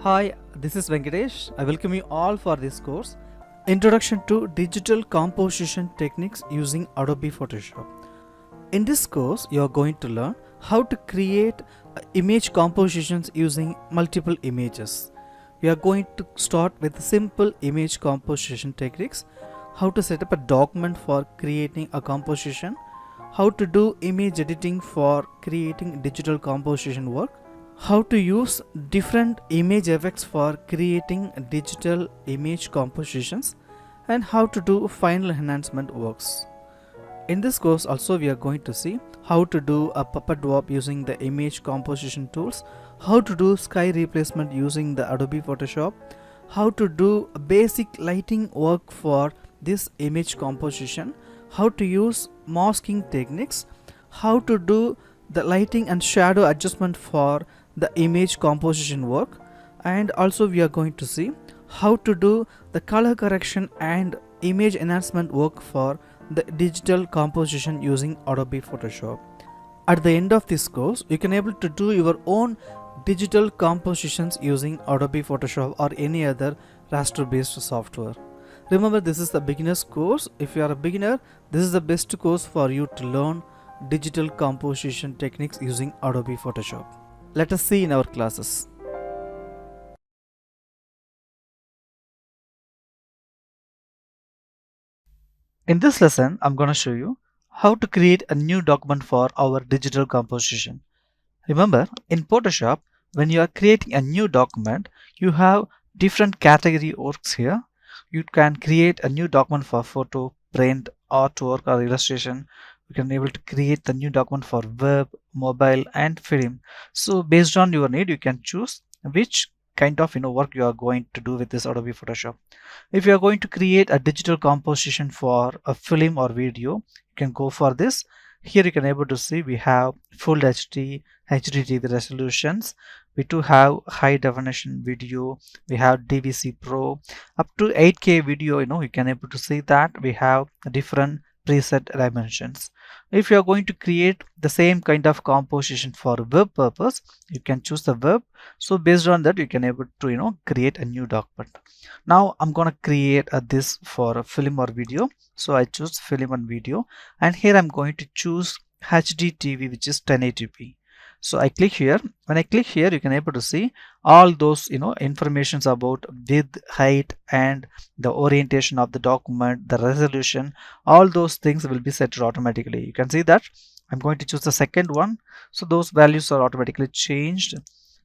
Hi, this is Venkatesh. I welcome you all for this course, Introduction to Digital Composition Techniques using Adobe Photoshop. In this course, you are going to learn how to create image compositions using multiple images. We are going to start with simple image composition techniques, how to set up a document for creating a composition, how to do image editing for creating digital composition work, how to use different image effects for creating digital image compositions, and how to do final enhancement works. In this course also we are going to see how to do a puppet warp using the image composition tools, how to do sky replacement using the Adobe Photoshop, how to do basic lighting work for this image composition, how to use masking techniques, how to do the lighting and shadow adjustment for the image composition work, and also we are going to see how to do the color correction and image enhancement work for the digital composition using Adobe Photoshop. At the end of this course, you can able to do your own digital compositions using Adobe Photoshop or any other raster based software. Remember, this is the beginner's course. If you are a beginner, this is the best course for you to learn digital composition techniques using Adobe Photoshop. Let us see in our classes. In this lesson, I'm going to show you how to create a new document for our digital composition. Remember, in Photoshop, when you are creating a new document, you have different category works here. You can create a new document for photo, print, artwork or illustration. You can able to create the new document for web, mobile and film. So based on your need, you can choose which kind of work you are going to do with this Adobe Photoshop. If you are going to create a digital composition for a film or video, you can go for this. Here you can able to see we have full HD, HDTV resolutions. We do have high definition video. We have DVC Pro up to 8K video. You can able to see that we have different preset dimensions. If you are going to create the same kind of composition for web purpose, you can choose the web. So based on that, you can able to create a new document. Now I'm gonna create this for a film or video. So I choose film and video, and here I'm going to choose HDTV, which is 1080p. So I click here. When I click here, you can able to see all those informations about width, height and the orientation of the document, the resolution. All those things will be set automatically. You can see that I'm going to choose the second one, so those values are automatically changed.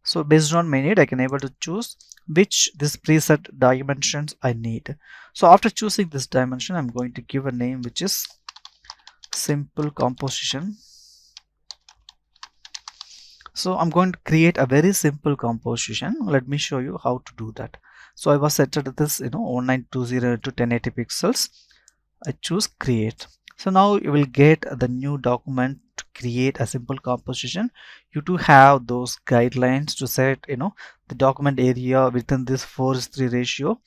So based on my need, I can able to choose which this preset dimensions I need. So after choosing this dimension, I'm going to give a name which is simple composition. So I'm going to create a very simple composition. Let me show you how to do that. So I was set to this 1920 to 1080 pixels. I choose create. So now you will get the new document to create a simple composition. You do have those guidelines to set the document area within this 4:3 ratio,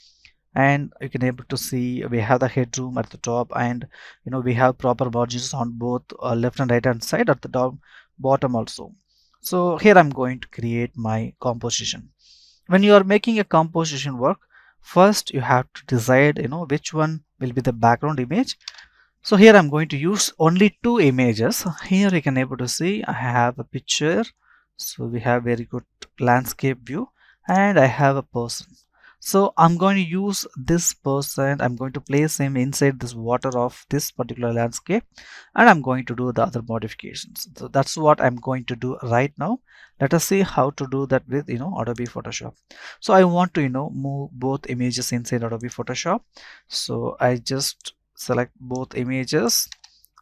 and you can able to see we have the headroom at the top, and we have proper margins on both left and right hand side at the bottom also. So here I'm going to create my composition. When you are making a composition work, first you have to decide which one will be the background image. So here I'm going to use only two images. Here you can able to see I have a picture. So we have very good landscape view, and I have a person. So I'm going to use this person. I'm going to place him inside this water of this particular landscape, and I'm going to do the other modifications. So that's what I'm going to do right now. Let us see how to do that with Adobe Photoshop. So I want to move both images inside Adobe Photoshop. So I just select both images.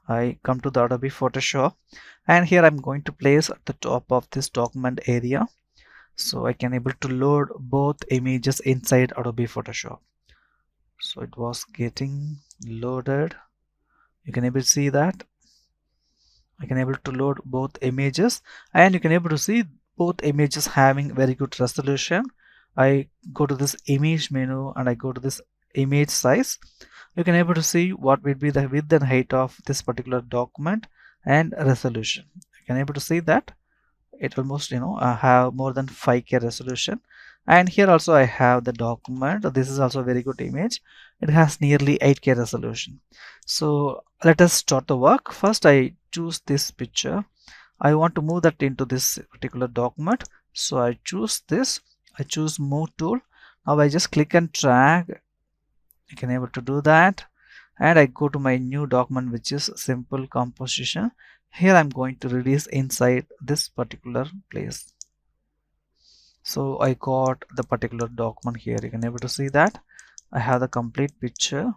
I come to the Adobe Photoshop, and here I'm going to place at the top of this document area, so I can able to load both images inside Adobe Photoshop. So it was getting loaded. You can able to see that I can able to load both images, and you can able to see both images having very good resolution. I go to this image menu and I go to this image size. You can able to see what will be the width and height of this particular document and resolution. You can able to see that it almost have more than 5K resolution. And here also I have the document. This is also a very good image. It has nearly 8K resolution. So let us start the work. First I choose this picture. I want to move that into this particular document. So I choose this. I choose move tool. Now I just click and drag. You can able to do that. And I go to my new document, which is simple composition. Here I'm going to release inside this particular place. So I got the particular document here. You can able to see that I have the complete picture.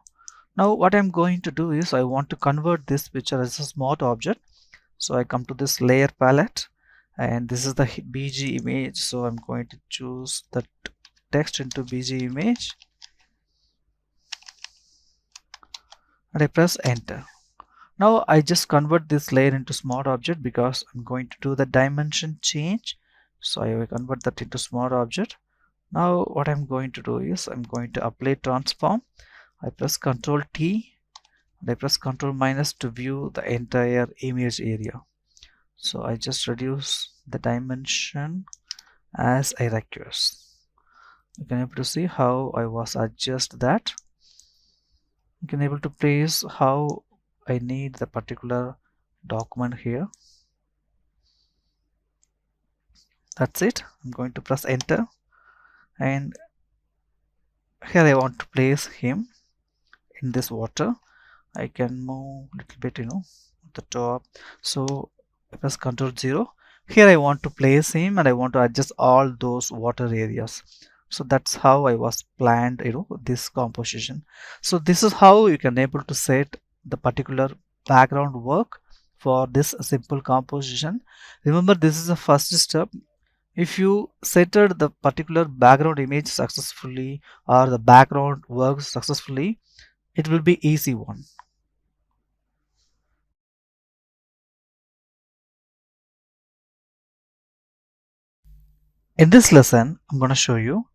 Now what I'm going to do is I want to convert this picture as a smart object. So I come to this layer palette, and this is the BG image. So I'm going to choose the text into BG image, and I press enter. Now I just convert this layer into smart object because I'm going to do the dimension change. So I will convert that into smart object. Now what I'm going to do is I'm going to apply transform. I press Ctrl T and I press Ctrl minus to view the entire image area. So I just reduce the dimension as I request. You can able to see how I was adjust that. You can able to place how I need the particular document here. That's it. I'm going to press enter, and here I want to place him in this water. I can move a little bit, at the top. So I press Ctrl 0. Here I want to place him and I want to adjust all those water areas. So that's how I was planned, this composition. So this is how you can able to set the particular background work for this simple composition. Remember, this is the first step. If you setted the particular background image successfully or the background works successfully, it will be easy one. In this lesson, I'm going to show you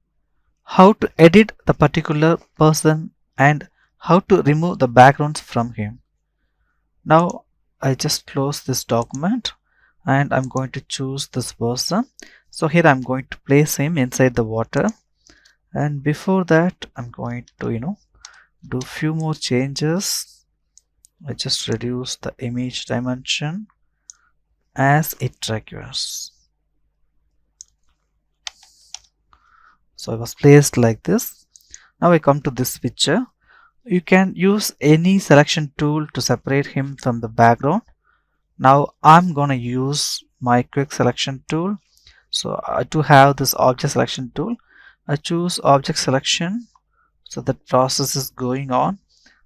how to edit the particular person and how to remove the backgrounds from him. Now, I just close this document and I'm going to choose this person. So here I'm going to place him inside the water. And before that, I'm going to, do few more changes. I just reduce the image dimension as it requires. So I was placed like this. Now I come to this picture. You can use any selection tool to separate him from the background. Now I'm gonna use my quick selection tool. So to have this object selection tool, I choose object selection. So that process is going on.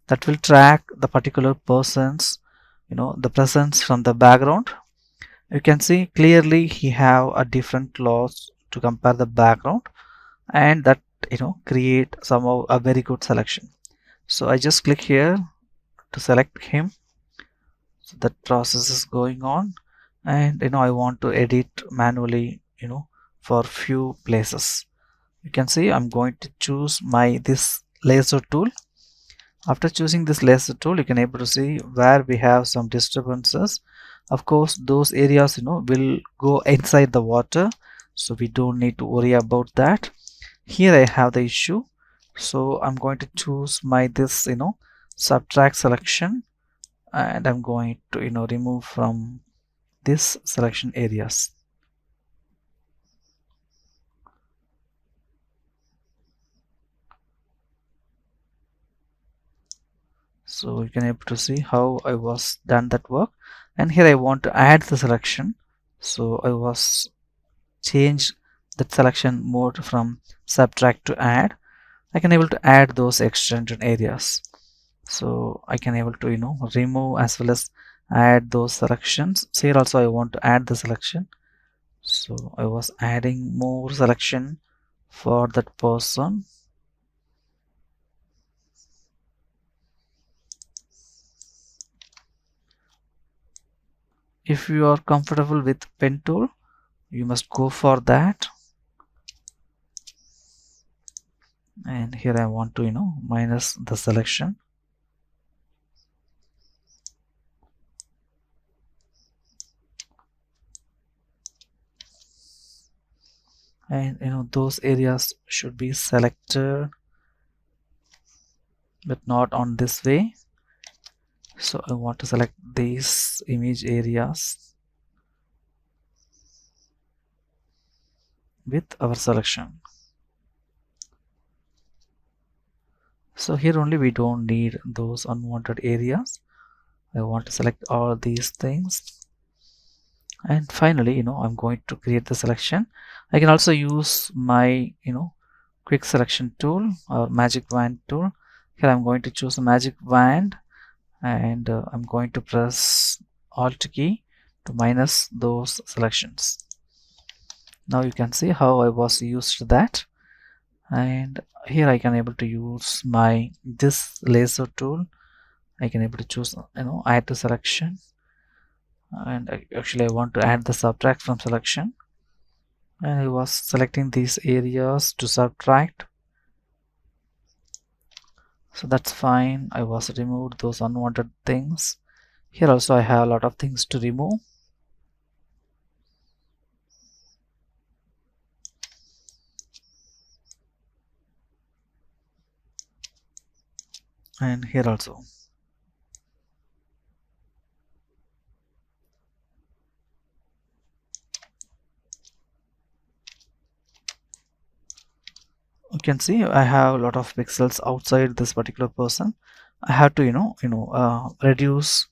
That will track the particular person's, the presence from the background. You can see clearly he have a different clause to compare the background, and that create somehow a very good selection. So I just click here to select him. So that process is going on, and I want to edit manually, for few places. You can see I'm going to choose this laser tool. After choosing this laser tool, you can able to see where we have some disturbances. Of course, those areas will go inside the water, so we don't need to worry about that. Here I have the issue, so I'm going to choose this subtract selection, and I'm going to remove from this selection areas. So you can able to see how I was done that work, and here I want to add the selection. So I was change that selection mode from subtract to add. I can able to add those extended areas. So I can able to remove as well as add those selections. So here also I want to add the selection. So I was adding more selection for that person. If you are comfortable with pen tool, you must go for that. And here I want to minus the selection. and those areas should be selected, but not on this way. So I want to select these image areas with our selection. So here only we don't need those unwanted areas. I want to select all these things, and finally I'm going to create the selection. I can also use my quick selection tool or magic wand tool. Here I'm going to choose a magic wand, and I'm going to press Alt key to minus those selections. Now you can see how I was used that, and here I can able to use my this laser tool. I can able to choose add to selection, and actually I want to add the subtract from selection, and I was selecting these areas to subtract. So that's fine. I was removed those unwanted things. Here also I have a lot of things to remove. And here also. You can see I have a lot of pixels outside this particular person. I have to reduce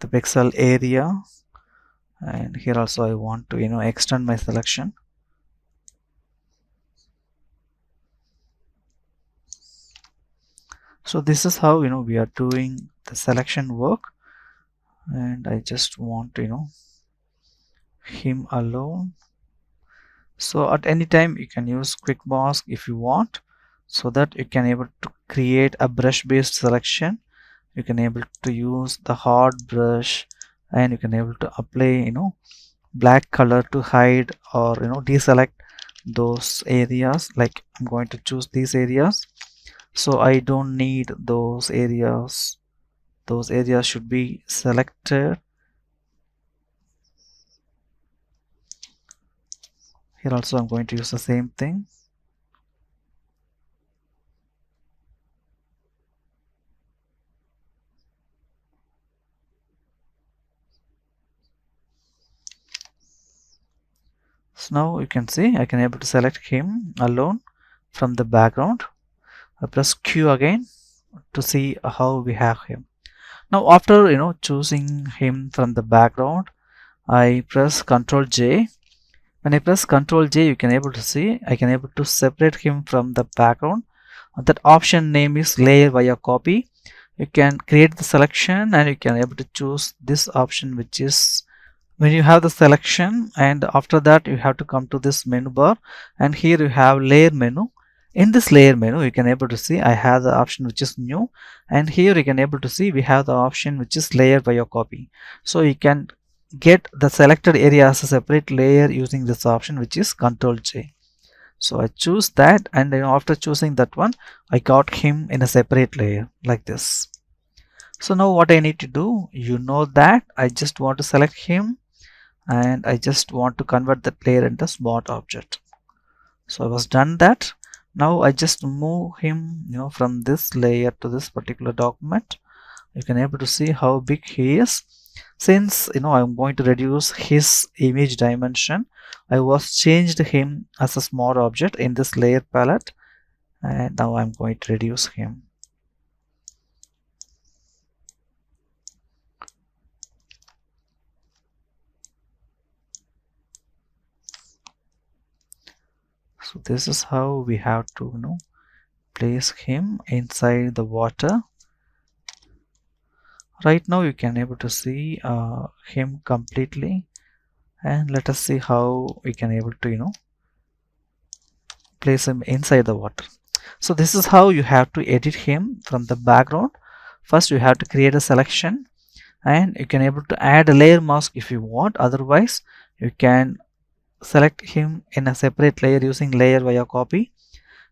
the pixel area, and here also I want to extend my selection. So this is how we are doing the selection work, and I just want him alone. So at any time you can use quick mask if you want, so that you can able to create a brush based selection. You can able to use the hard brush, and you can able to apply black color to hide or deselect those areas. Like I'm going to choose these areas, so I don't need those areas. Those areas should be selected. Here also I'm going to use the same thing. So now you can see I can able to select him alone from the background. I press Q again to see how we have him. Now after choosing him from the background, I press Ctrl J. When I press Ctrl J, you can able to see I can able to separate him from the background. That option name is layer via copy. You can create the selection, and you can able to choose this option, which is when you have the selection, and after that you have to come to this menu bar, and here you have layer menu. In this layer menu you can able to see I have the option which is new, and here you can able to see we have the option which is layer via copy. So you can get the selected area as a separate layer using this option, which is Ctrl J. So I choose that, and after choosing that one I got him in a separate layer like this. So now what I need to do, that I just want to select him, and I just want to convert that layer into smart object. So I was done that. Now I just move him from this layer to this particular document. You can able to see how big he is. Since I'm going to reduce his image dimension, I was changed him as a smart object in this layer palette, and now I'm going to reduce him. So this is how we have to place him inside the water. Right now you can able to see him completely, and let us see how we can able to place him inside the water. So this is how you have to edit him from the background. First you have to create a selection, and you can able to add a layer mask if you want. Otherwise you can select him in a separate layer using layer via copy.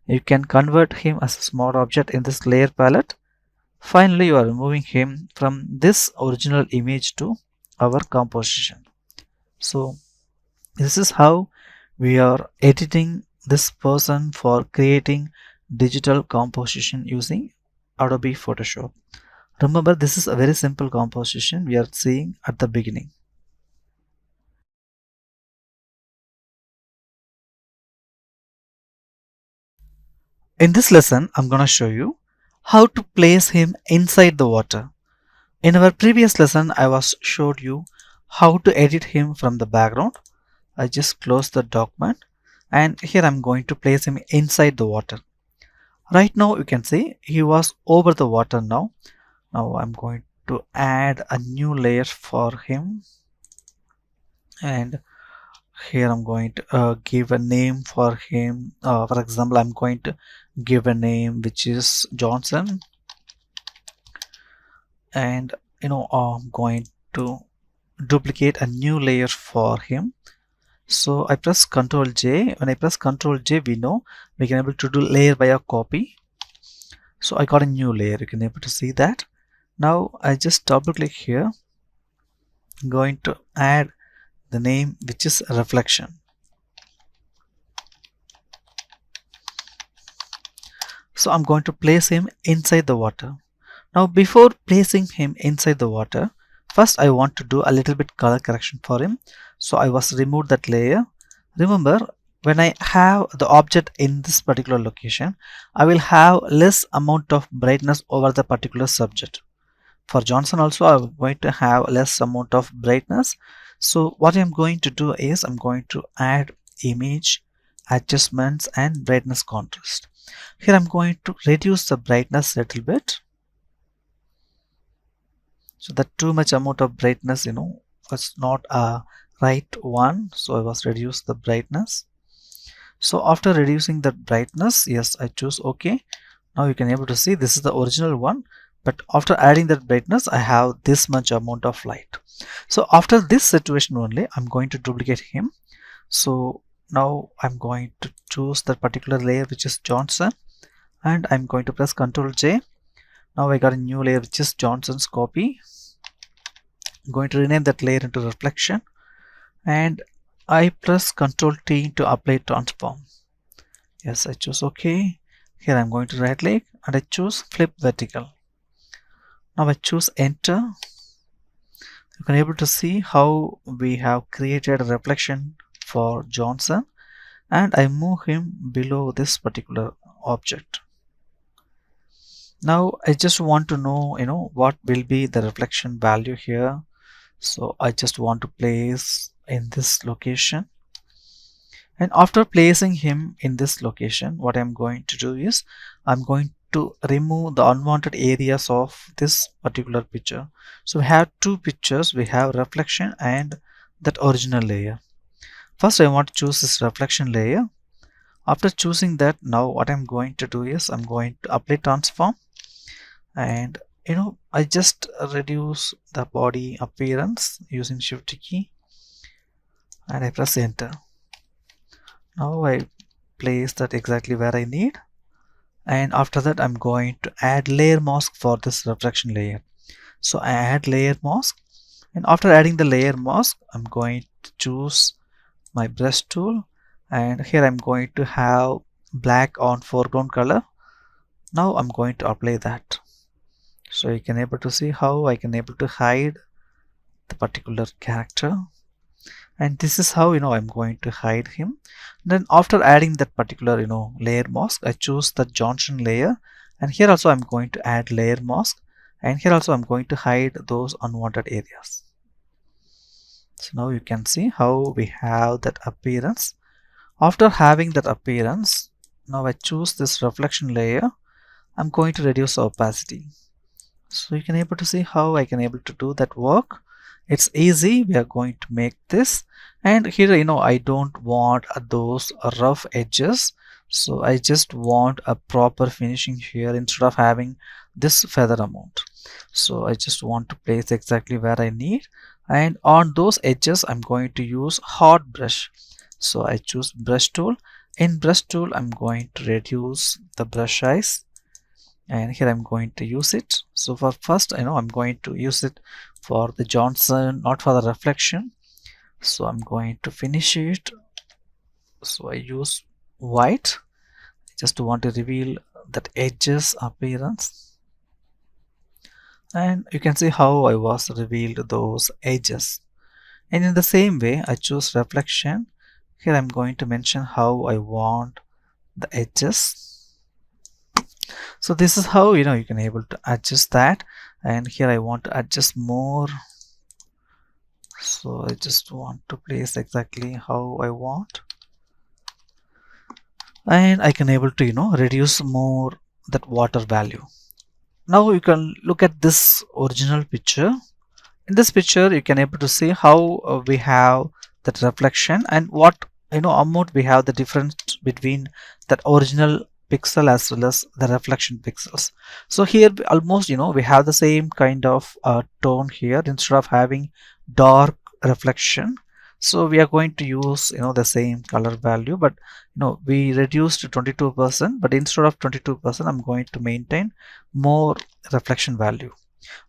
You can convert him as a smart object in this layer palette. Finally you are removing him from this original image to our composition. So this is how We are editing this person for creating digital composition using Adobe Photoshop. Remember, this is a very simple composition we are seeing at the beginning. In this lesson, I'm going to show you how to place him inside the water. In our previous lesson, I was showed you how to edit him from the background. I just close the document and here I'm going to place him inside the water. Right now you can see he was over the water now. Now I'm going to add a new layer for him, and here I'm going to give a name for him. For example, I'm going to give a name which is Johnson, and I'm going to duplicate a new layer for him. So I press Ctrl J. When I press Ctrl J, we know we can able to do layer by a copy. So I got a new layer. You can able to see that. Now I just double click here. I'm going to add the name which is reflection. So I'm going to place him inside the water. Now before placing him inside the water, first I want to do a little bit color correction for him. So I was remove that layer. Remember, when I have the object in this particular location, I will have less amount of brightness over the particular subject. For Johnson also, I'm going to have less amount of brightness. So what I'm going to do is I'm going to add image, adjustments and brightness contrast. Here I'm going to reduce the brightness a little bit. So that too much amount of brightness, was not a right one. So I was reduce the brightness. So after reducing the brightness, yes, I choose OK. Now you can able to see this is the original one, but after adding that brightness, I have this much amount of light. So after this situation only, I'm going to duplicate him. So now I'm going to choose that particular layer which is Johnson, and I'm going to press Ctrl J. Now I got a new layer which is Johnson's copy. I'm going to rename that layer into reflection, and I press Ctrl T to apply transform. Yes, I choose OK. Here I'm going to right click and I choose flip vertical. Now I choose enter. You can able to see how we have created a reflection for Johnson, and I move him below this particular object. Now I just want to know what will be the reflection value here. So I just want to place in this location, and after placing him in this location, what I'm going to do is I'm going to remove the unwanted areas of this particular picture. So we have two pictures, we have reflection and that original layer. First I want to choose this reflection layer. After choosing that, now what I'm going to do is I'm going to apply transform, and I just reduce the body appearance using shift key and I press enter. Now I place that exactly where I need, and after that I'm going to add layer mask for this reflection layer. So I add layer mask, and after adding the layer mask, I'm going to choose my brush tool, and here I'm going to have black on foreground color. Now I'm going to apply that. So you can able to see how I can able to hide the particular character, and this is how I'm going to hide him. Then after adding that particular layer mask, I choose the Johnson layer, and here also I'm going to add layer mask, and here also I'm going to hide those unwanted areas. So now you can see how we have that appearance. After having that appearance, now I choose this reflection layer. I'm going to reduce opacity. So you can able to see how I can able to do that work. It's easy. We are going to make this, and here I don't want those rough edges, so I just want a proper finishing here instead of having this feather amount. So I just want to place exactly where I need, and on those edges I'm going to use hot brush. So I choose brush tool. In brush tool I'm going to reduce the brush size, and here I'm going to use it. So for first I'm going to use it for the Johnson, not for the reflection. So I'm going to finish it, So I use white. Just want to reveal that edges appearance, and you can see how I was revealed those edges. And in the same way, I choose reflection. Here I'm going to mention how I want the edges. So this is how you can able to adjust that. And here I want to adjust more. So I just want to place exactly how I want. And I can able to reduce more that water value. Now you can look at this original picture. In this picture you can able to see how we have that reflection and what amount we have the difference between that original pixel as well as the reflection pixels. So here almost we have the same kind of tone here. Instead of having dark reflection, so we are going to use the same color value, but we reduced to 22%, but instead of 22% I'm going to maintain more reflection value.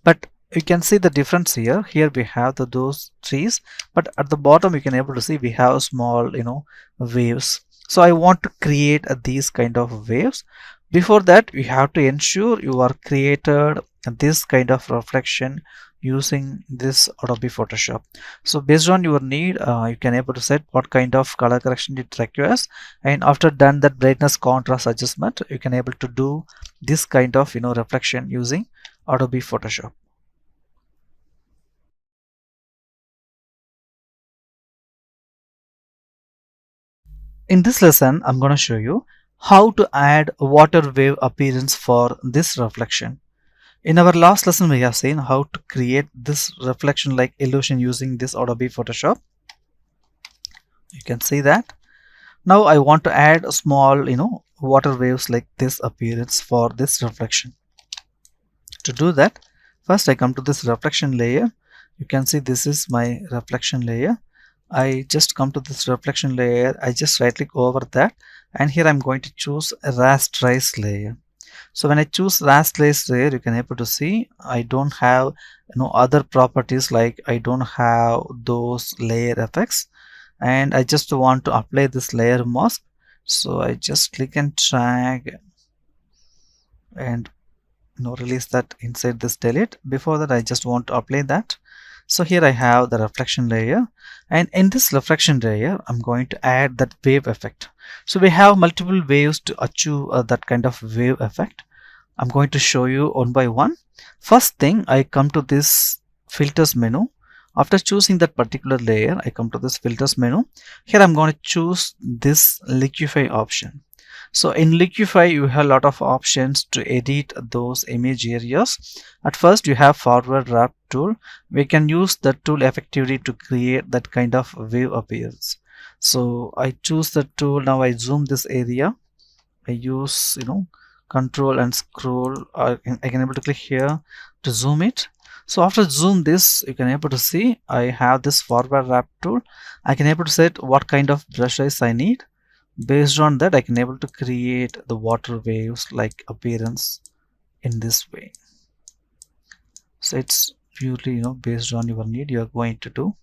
But you can see the difference here. Here we have those trees, but at the bottom you can able to see we have small waves. So I want to create these kind of waves. Before that, you have to ensure you are created this kind of reflection using this Adobe Photoshop. So based on your need, you can able to set what kind of color correction it requires, and after done that brightness contrast adjustment, you can able to do this kind of reflection using Adobe Photoshop. In this lesson, I'm going to show you how to add water wave appearance for this reflection. In our last lesson, we have seen how to create this reflection like illusion using this Adobe Photoshop. You can see that. Now I want to add a small, water waves like this appearance for this reflection. To do that, first I come to this reflection layer. You can see this is my reflection layer. I just come to this reflection layer. I just right click over that, and here I'm going to choose a rasterize layer. So when I choose rasterize layer, you can able to see I don't have other properties, like I don't have those layer effects, and I just want to apply this layer mask. So I just click and drag and release that inside this delete. Before that, I just want to apply that. So here I have the reflection layer, and in this reflection layer I'm going to add that wave effect. So we have multiple waves to achieve that kind of wave effect. I'm going to show you one by one. First thing, I come to this filters menu. After choosing that particular layer, I come to this filters menu. Here I'm going to choose this liquify option. So in liquify, you have a lot of options to edit those image areas. At first, you have forward wrap tool. We can use that tool effectively to create that kind of wave appearance. So I choose the tool. Now I zoom this area. I use control and scroll. I can able to click here to zoom it. So after zoom this, you can able to see I have this forward wrap tool. I can able to set what kind of brush size I need. Based on that, I can able to create the water waves like appearance in this way. So it's purely based on your need you are going to do.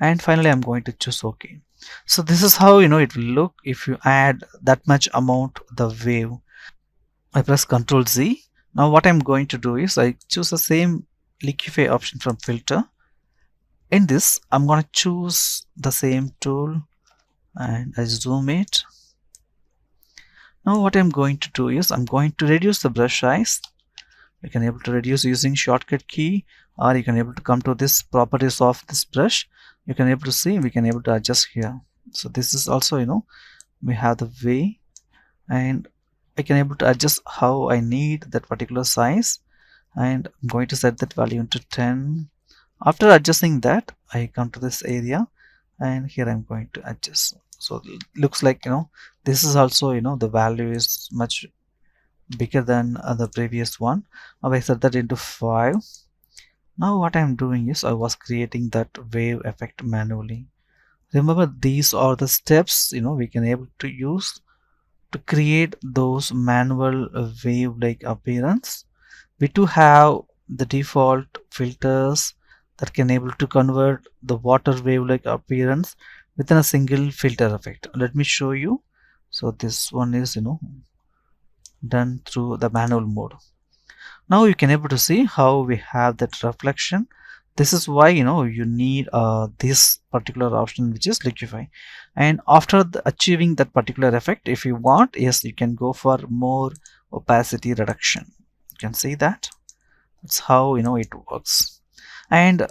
And finally I'm going to choose OK. So this is how it will look if you add that much amount the wave. I press Ctrl Z. Now what I'm going to do is I choose the same liquify option from filter. In this, I'm going to choose the same tool and I zoom it. Now what I'm going to do is I'm going to reduce the brush size. You can able to reduce using shortcut key, or you can able to come to this properties of this brush. You can able to see we can able to adjust here. So this is also we have the way, and I can able to adjust how I need that particular size, and I'm going to set that value into 10. After adjusting that, I come to this area, and here I'm going to adjust. So it looks like this is also the value is much bigger than the previous one. Now I set that into 5. Now what I'm doing is I was creating that wave effect manually. Remember, these are the steps we can able to use to create those manual wave like appearance. We do have the default filters, that can able to convert the water wave like appearance within a single filter effect. Let me show you. So this one is done through the manual mode. Now you can able to see how we have that reflection. This is why you need this particular option, which is liquify. And after achieving that particular effect, if you want, yes, you can go for more opacity reduction. You can see that. That's how it works. And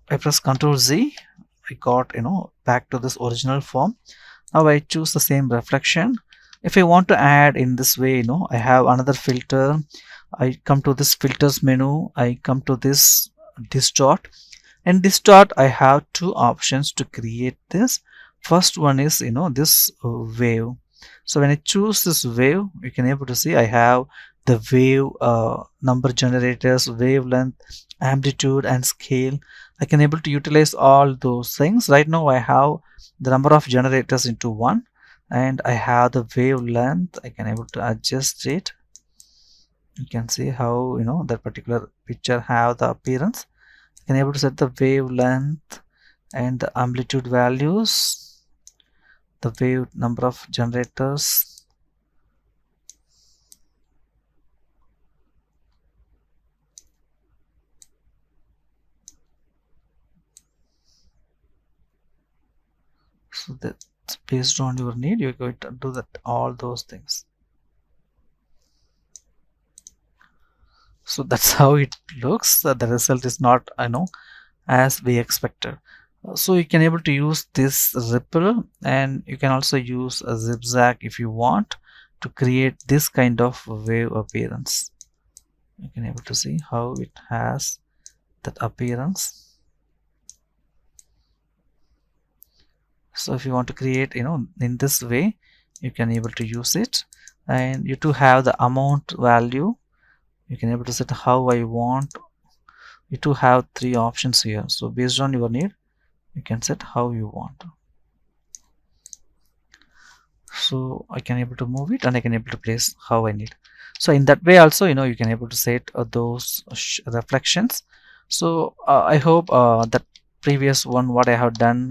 I press Ctrl Z, I got back to this original form. Now I choose the same reflection. If I want to add in this way, I have another filter. I come to this filters menu, I come to this distort. In distort, I have two options to create this. First one is this wave. So when I choose this wave, you can able to see I have the wave number generators, wavelength, amplitude, and scale. I can able to utilize all those things. Right now I have the number of generators into one, and I have the wavelength. I can able to adjust it. You can see how that particular picture have the appearance. You can able to set the wavelength and the amplitude values, the wave number of generators. So that's based on your need, you're going to do that all those things. So that's how it looks. The result is not as we expected. So you can able to use this ripple, and you can also use a zigzag if you want to create this kind of wave appearance. You can able to see how it has that appearance. So if you want to create in this way, you can able to use it. And you to have the amount value, you can able to set how I want. You to have three options here, so based on your need, you can set how you want. So I can able to move it, and I can able to place how I need. So in that way also you can able to set those reflections. So I hope that previous one what I have done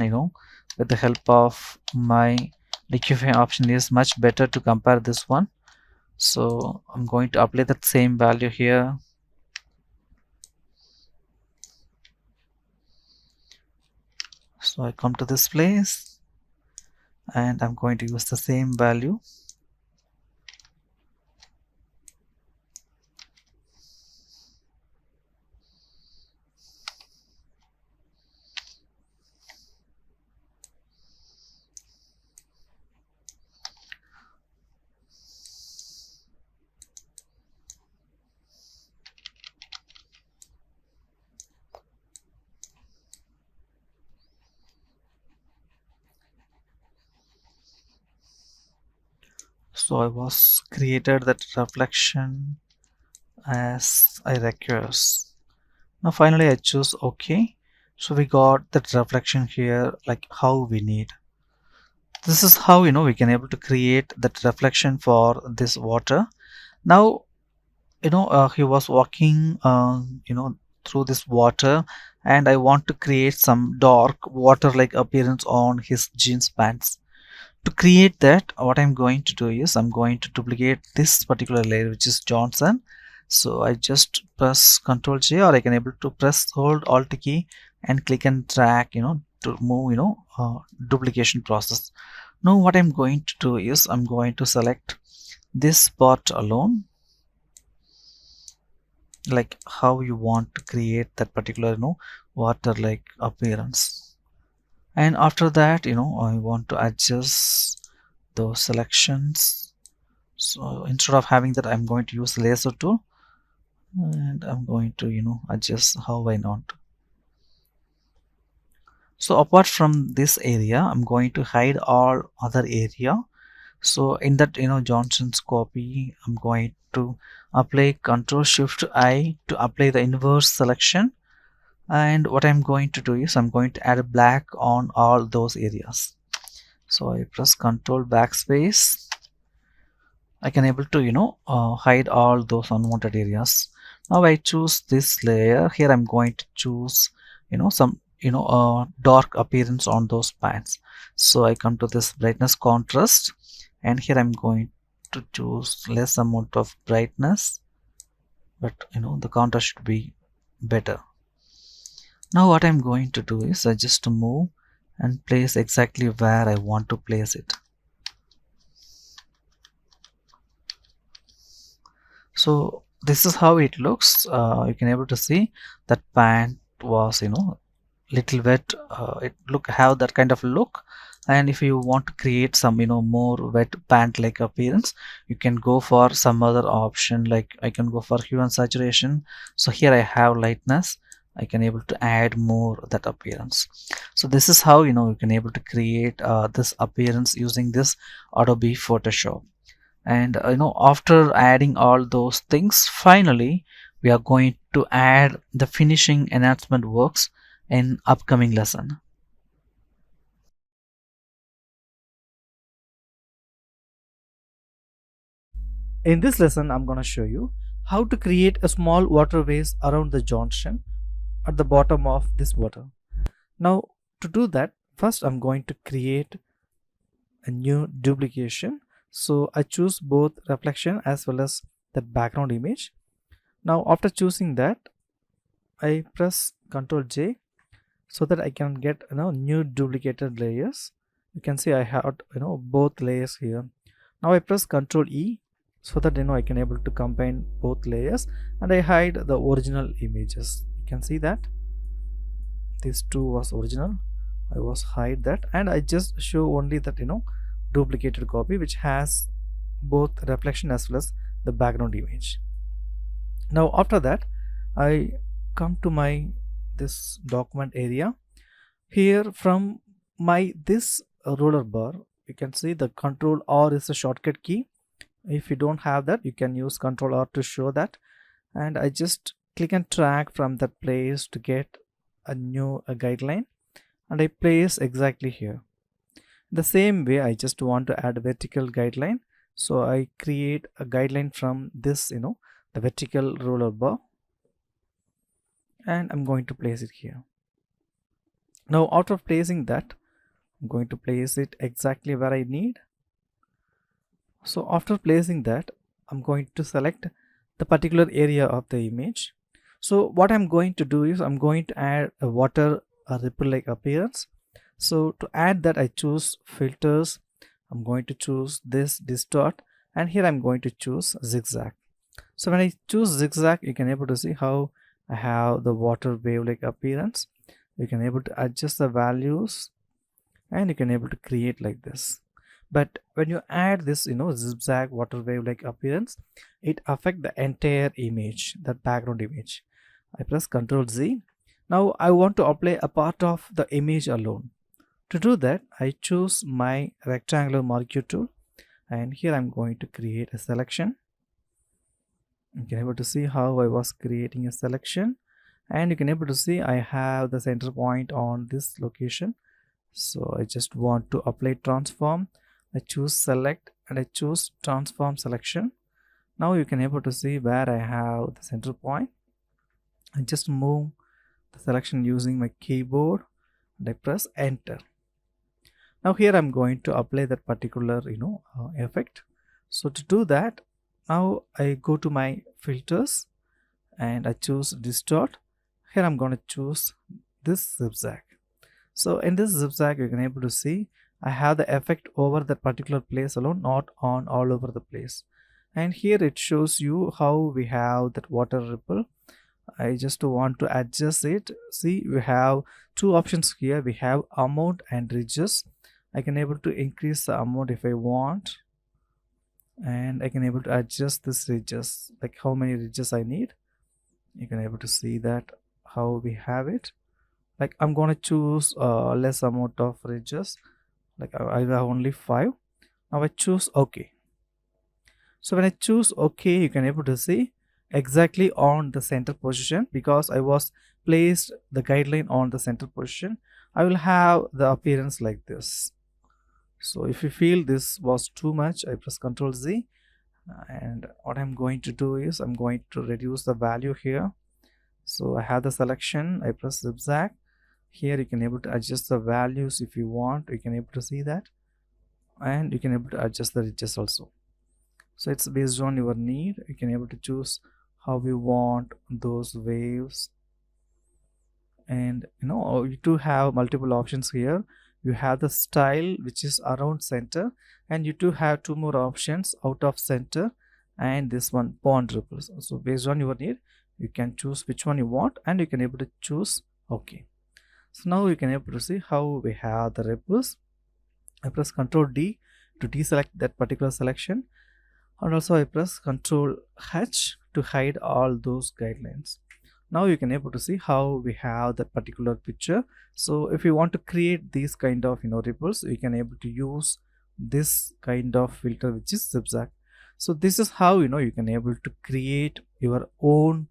with the help of my liquify option is much better to compare this one. So I'm going to apply that same value here. So I come to this place, and I'm going to use the same value. So I was created that reflection as I requires. Now finally I choose OK. So we got that reflection here like how we need. This is how we can able to create that reflection for this water. Now he was walking through this water, and I want to create some dark water like appearance on his jeans pants. To create that, what I'm going to do is I'm going to duplicate this particular layer, which is Johnson. So I just press Ctrl J, or I can able to press hold Alt key and click and drag to move duplication process. Now what I'm going to do is I'm going to select this part alone, like how you want to create that particular water like appearance. And after that I want to adjust those selections. So instead of having that, I'm going to use laser tool, and I'm going to adjust how I want. So apart from this area, I'm going to hide all other area. So in that Johnson's copy, I'm going to apply Ctrl Shift I to apply the inverse selection. And what I'm going to do is I'm going to add a black on all those areas. So I press Ctrl backspace. I can able to hide all those unwanted areas. Now I choose this layer. Here I'm going to choose some dark appearance on those pants. So I come to this brightness contrast, and here I'm going to choose less amount of brightness, but the contrast should be better. Now what I'm going to do is I just move and place exactly where I want to place it. So this is how it looks. You can able to see that pant was little wet. It have that kind of look. And if you want to create some more wet pant like appearance, you can go for some other option. Like I can go for hue and saturation. So here I have lightness. I can able to add more that appearance. So this is how you can able to create this appearance using this Adobe Photoshop. And after adding all those things, finally we are going to add the finishing enhancement works in upcoming lesson. In this lesson, I'm going to show you how to create a small waterways around the junction at the bottom of this water. Now to do that, first I'm going to create a new duplication. So I choose both reflection as well as the background image. Now after choosing that, I press Ctrl J so that I can get new duplicated layers. You can see I have both layers here. Now I press Ctrl E so that I can able to combine both layers, and I hide the original images. You can see that these two was original. I was hide that, and I just show only that duplicated copy which has both reflection as well as the background image. Now after that, I come to my this document area. Here from my this roller bar, you can see the Control R is a shortcut key. If you don't have that, you can use Control R to show that. And I just click and drag from that place to get a new guideline, and I place exactly here. The same way, I just want to add a vertical guideline, so I create a guideline from this the vertical roller bar, and I'm going to place it here. Now after placing that, I'm going to place it exactly where I need. So after placing that, I'm going to select the particular area of the image. So what I'm going to do is I'm going to add a water ripple like appearance. So to add that, I choose filters. I'm going to choose this distort, and here I'm going to choose zigzag. So when I choose zigzag, you can able to see how I have the water wave like appearance. You can able to adjust the values, and you can able to create like this. But when you add this zigzag water wave like appearance, it affect the entire image, that background image. I press Ctrl Z. Now I want to apply a part of the image alone. To do that, I choose my rectangular marquee tool, and here I'm going to create a selection. You can able to see how I was creating a selection, and you can able to see I have the center point on this location. So I just want to apply transform. I choose select, and I choose transform selection. Now you can able to see where I have the center point. I just move the selection using my keyboard, and I press enter. Now here I'm going to apply that particular effect. So to do that, now I go to my filters, and I choose distort. Here I'm going to choose this zigzag. So in this zigzag, you can able to see I have the effect over that particular place alone, not on all over the place. And here it shows you how we have that water ripple. I just want to adjust it. See, we have two options here. We have amount and ridges. I can able to increase the amount if I want, and I can able to adjust this ridges, like how many ridges I need. You can able to see that how we have it. Like I'm gonna choose less amount of ridges, like I have only 5. Now I choose OK. So when I choose OK, you can able to see exactly on the center position, because I was placed the guideline on the center position. I will have the appearance like this. So if you feel this was too much, I press Ctrl Z, And what I'm going to do is I'm going to reduce the value here. So I have the selection, I press zigzag. Here you can able to adjust the values if you want. You can able to see that, and you can able to adjust the ridges also. So it's based on your need. You can able to choose how you want those waves. And you do have multiple options here. You have the style, which is around center, and you do have two more options, out of center and this one, pond ripples. So based on your need, you can choose which one you want, and you can able to choose OK. So now you can able to see how we have the ripples. I press Ctrl D to deselect that particular selection, and also I press Ctrl H to hide all those guidelines. Now you can able to see how we have that particular picture. So if you want to create these kind of ripples, you can able to use this kind of filter, which is zigzag. So this is how you can able to create your own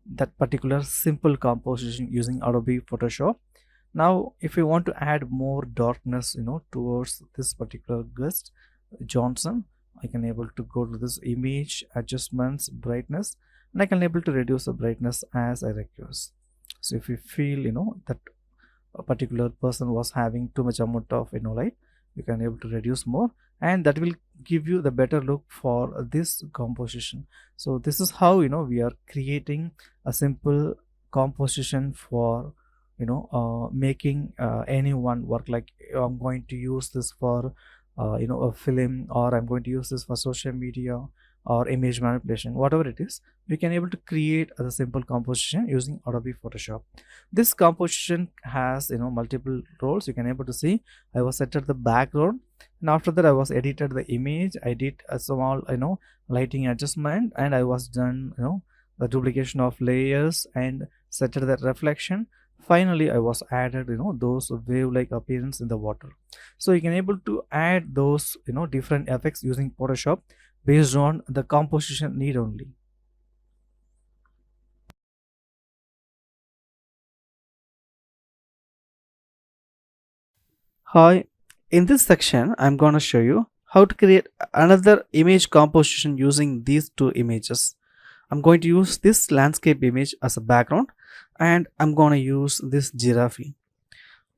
that particular simple composition using Adobe Photoshop. Now if you want to add more darkness towards this particular gust Johnson, I can able to go to this image adjustments, brightness, and I can able to reduce the brightness as I request. So if you feel that a particular person was having too much amount of light, you can able to reduce more, and that will give you the better look for this composition. So this is how we are creating a simple composition for making anyone work. Like I'm going to use this for a film, or I'm going to use this for social media or image manipulation, whatever it is. We can able to create a simple composition using Adobe Photoshop. This composition has multiple roles. You can able to see I was set at the background, and after that I was edited the image. I did a small lighting adjustment, and I was done the duplication of layers and set at that reflection. Finally I was added those wave like appearance in the water. So you can able to add those different effects using Photoshop based on the composition need only. Hi, in this section I'm going to show you how to create another image composition using these two images. I'm going to use this landscape image as a background, and I'm going to use this giraffe.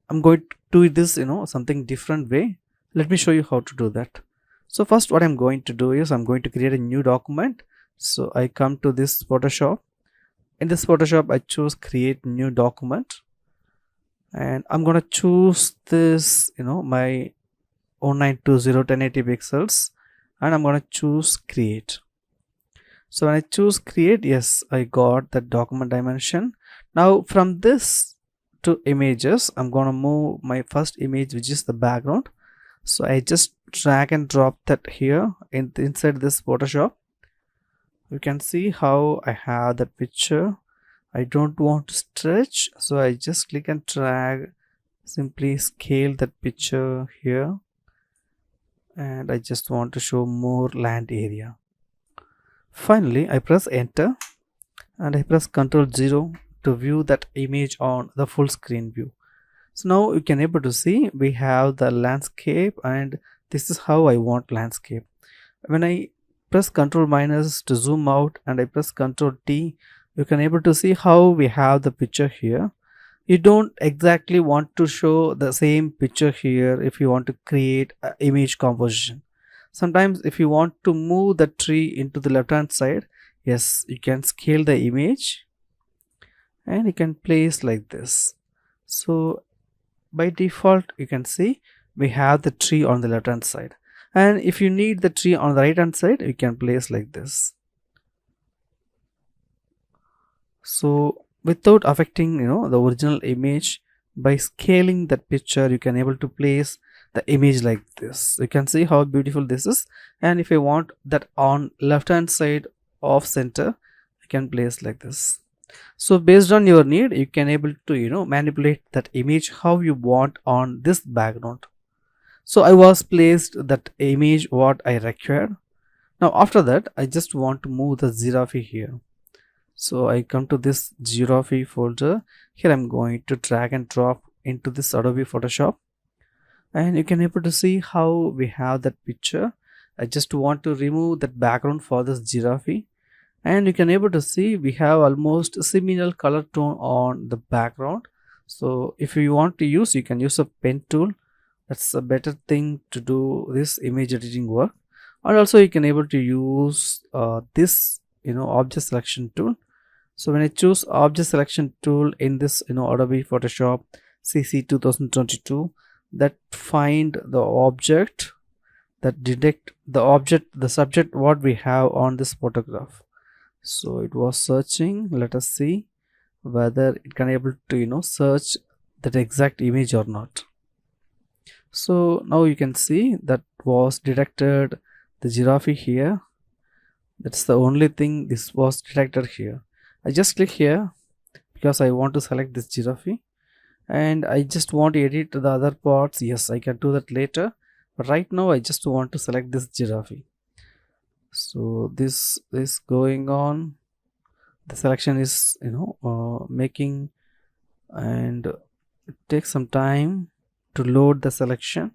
I'm going to do this something different way. Let me show you how to do that. So first what I'm going to do is I'm going to create a new document. So I come to this Photoshop. In this Photoshop I choose create new document, and I'm going to choose this my 1920 1080 pixels, and I'm going to choose create. So when I choose create, yes, I got the document dimension. Now from this to images, I'm going to move my first image, which is the background. So I just drag and drop that here inside this Photoshop. You can see how I have that picture. I don't want to stretch, so I just click and drag, simply scale that picture here, and I just want to show more land area. Finally I press enter, and I press Ctrl 0 to view that image on the full screen view. So now you can able to see we have the landscape, and this is how I want landscape. When I press Ctrl minus to zoom out, and I press Ctrl T, you can able to see how we have the picture here. You don't exactly want to show the same picture here if you want to create an image composition. Sometimes if you want to move the tree into the left hand side, yes, you can scale the image and you can place like this. So by default you can see we have the tree on the left hand side, and if you need the tree on the right hand side, you can place like this. So without affecting the original image, by scaling that picture you can able to place the image like this. You can see how beautiful this is, and if I want that on left hand side off center, you can place like this. So based on your need, you can able to manipulate that image how you want on this background. So I was placed that image what I required. Now after that I just want to move the giraffe here. So I come to this giraffe folder. Here I'm going to drag and drop into this Adobe Photoshop, and you can able to see how we have that picture. I just want to remove that background for this giraffe, and you can able to see we have almost similar color tone on the background. So if you want to use, you can use a pen tool. That's a better thing to do this image editing work. And also you can able to use this object selection tool. So when I choose object selection tool in this Adobe Photoshop CC 2022, that find the object, that detect the object, the subject what we have on this photograph. So it was searching. Let us see whether it can able to search that exact image or not. So now you can see that was detected the giraffe here. That's the only thing this was detected here. I just click here because I want to select this giraffe, and I just want to edit the other parts. Yes, I can do that later, but right now I just want to select this giraffe. So this is going on, the selection is making, and it takes some time to load the selection.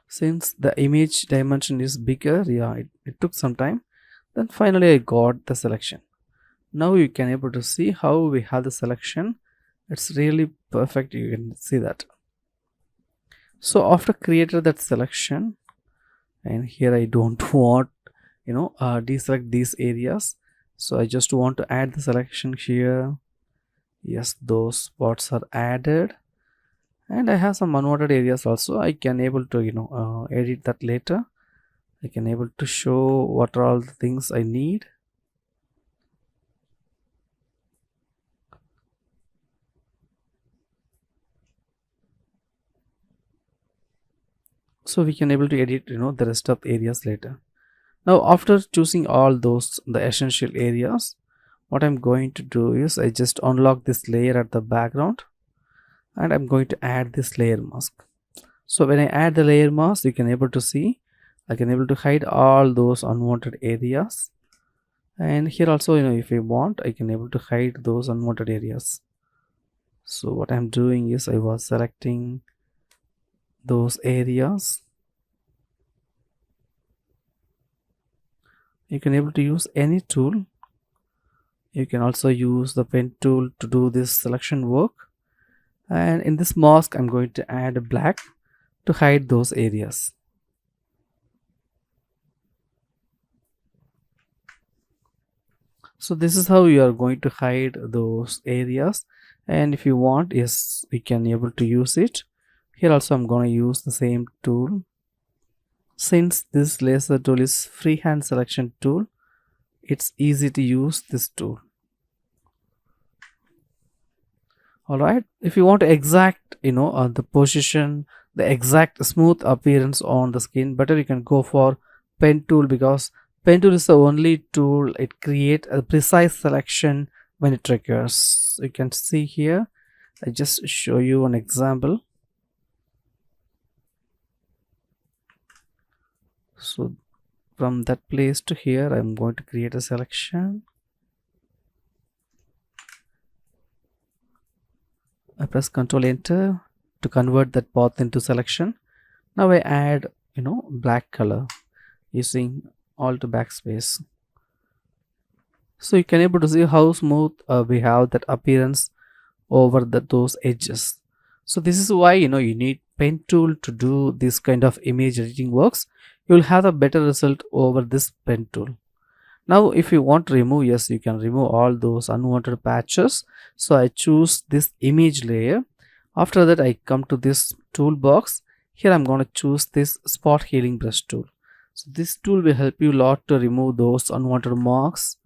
Since the image dimension is bigger, yeah, it took some time. Then finally I got the selection. Now you can able to see how we have the selection. It's really perfect, you can see that. So after created that selection, and here I don't want deselect these areas, so I just want to add the selection here. Yes, those spots are added, and I have some unwanted areas also. I can able to edit that later. I can able to show what are all the things I need. So we can able to edit the rest of the areas later. Now after choosing all those the essential areas, what I'm going to do is I just unlock this layer at the background, and I'm going to add this layer mask. So when I add the layer mask, you can able to see I can able to hide all those unwanted areas. And here also if I want, I can able to hide those unwanted areas. So what I'm doing is I was selecting those areas. You can able to use any tool. You can also use the pen tool to do this selection work. And in this mask I'm going to add black to hide those areas. So this is how you are going to hide those areas. And if you want, yes, we can able to use it. Here also I'm going to use the same tool. Since this laser tool is freehand selection tool, it's easy to use this tool. All right, if you want to exact the position, the exact smooth appearance on the skin, better you can go for pen tool, because pen tool is the only tool it create a precise selection when it requires. You can see here, I just show you an example. So from that place to here, I'm going to create a selection. I press Ctrl Enter to convert that path into selection. Now I add black color using Alt backspace. So you can able to see how smooth we have that appearance over those edges. So this is why you need pen tool to do this kind of image editing works. You will have a better result over this pen tool. Now if you want to remove, yes, you can remove all those unwanted patches. So I choose this image layer. After that I come to this toolbox. Here I'm going to choose this spot healing brush tool. So this tool will help you a lot to remove those unwanted marks.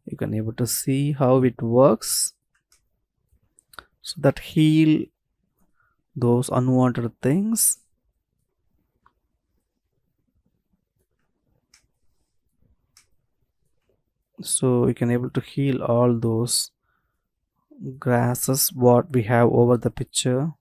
You can able to see how it works, so that heal those unwanted things. So you can able to heal all those grasses what we have over the picture.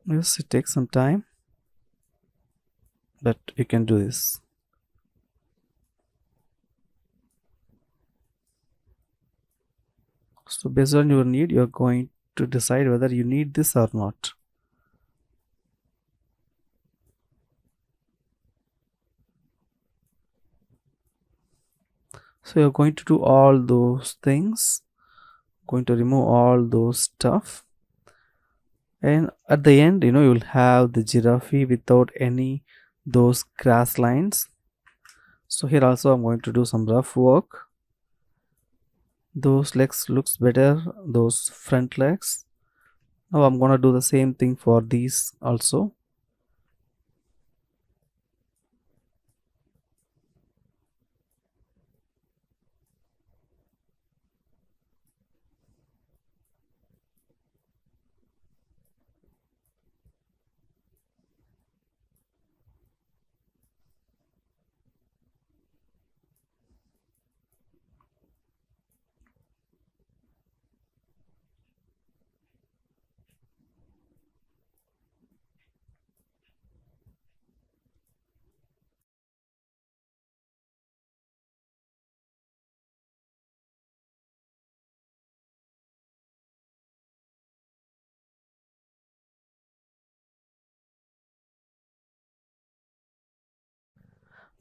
Yes, it takes some time, but you can do this. So based on your need, you're going to decide whether you need this or not. So you're going to do all those things, going to remove all those stuff, and at the end, you'll have the giraffe without any those grass lines. So here also I'm going to do some rough work. Those legs looks better, those front legs. Now I'm gonna do the same thing for these also.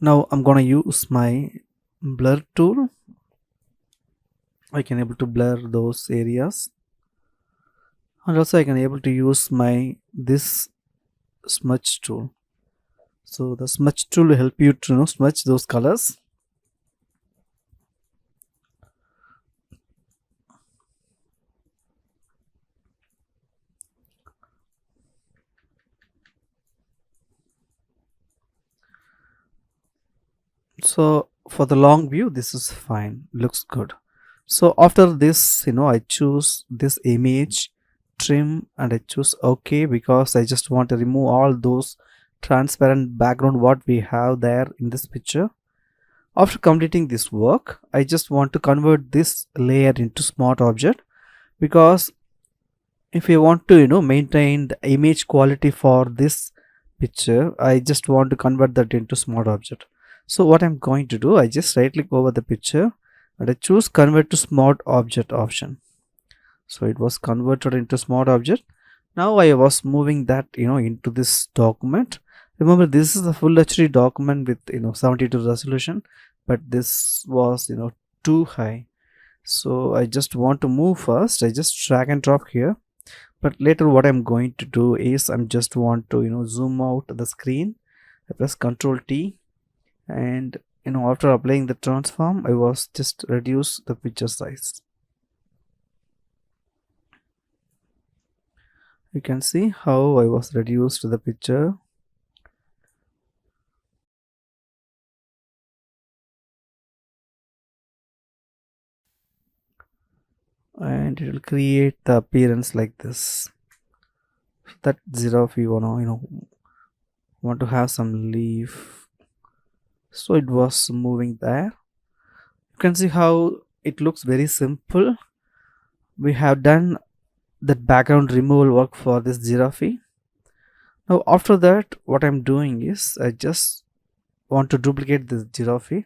Now I'm gonna use my blur tool. I can able to blur those areas, and also I can able to use my this smudge tool. So the smudge tool will help you to smudge those colors. So for the long view, this is fine, looks good. So after this, I choose this image, trim, and I choose OK, because I just want to remove all those transparent background what we have there in this picture. After completing this work, I just want to convert this layer into smart object, because if you want to maintain the image quality for this picture, I just want to convert that into smart object. So what I'm going to do, I just right click over the picture and I choose convert to smart object option. So it was converted into smart object. Now I was moving that into this document. Remember, this is a full HD document with 72 resolution, but this was too high. So I just want to move first. I just drag and drop here, but later what I'm going to do is I'm just want to zoom out the screen. I press Ctrl T, and after applying the transform, I was just reduce the picture size. You can see how I was reduced the picture. And it will create the appearance like this. That giraffe you want to have some leaf, so it was moving there. You can see how it looks very simple. We have done that background removal work for this giraffe. Now after that, what I'm doing is I just want to duplicate this giraffe.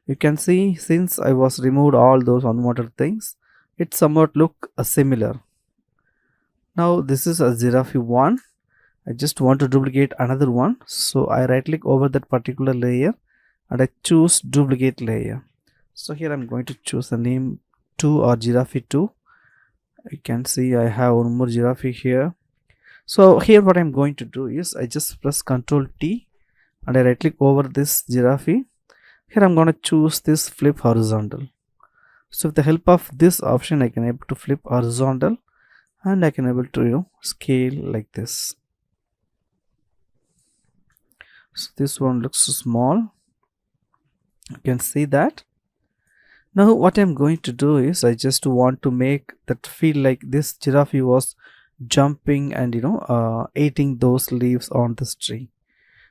You can see, since I was removed all those unwanted things, it somewhat look similar. Now this is a giraffe 1. I just want to duplicate another one, so I right click over that particular layer and I choose duplicate layer. So here I'm going to choose the name 2 or giraffe 2. You can see I have one more giraffe here. So here what I'm going to do is I just press Ctrl T and I right click over this giraffe. Here I'm going to choose this flip horizontal. So with the help of this option, I can able to flip horizontal, and I can able to scale like this. So this one looks small. You can see that. Now what I'm going to do is I just want to make that feel like this giraffe was jumping and eating those leaves on this tree.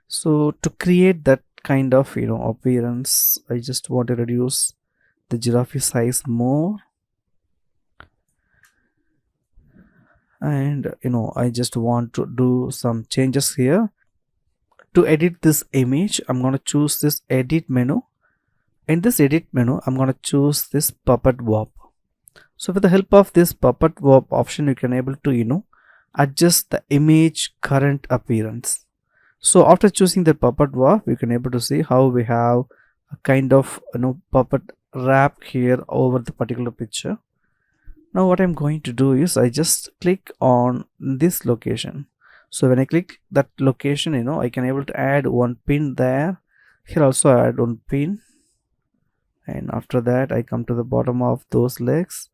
So to create that kind of appearance, I just want to reduce the giraffe size more, and I just want to do some changes here. To edit this image, I'm going to choose this edit menu. In this edit menu, I'm going to choose this puppet warp. So with the help of this puppet warp option, you can able to adjust the image current appearance. So after choosing the puppet warp, you can able to see how we have a kind of puppet wrap here over the particular picture. Now what I'm going to do is I just click on this location. So when I click that location, I can able to add one pin there. Here also I add one pin, and after that I come to the bottom of those legs,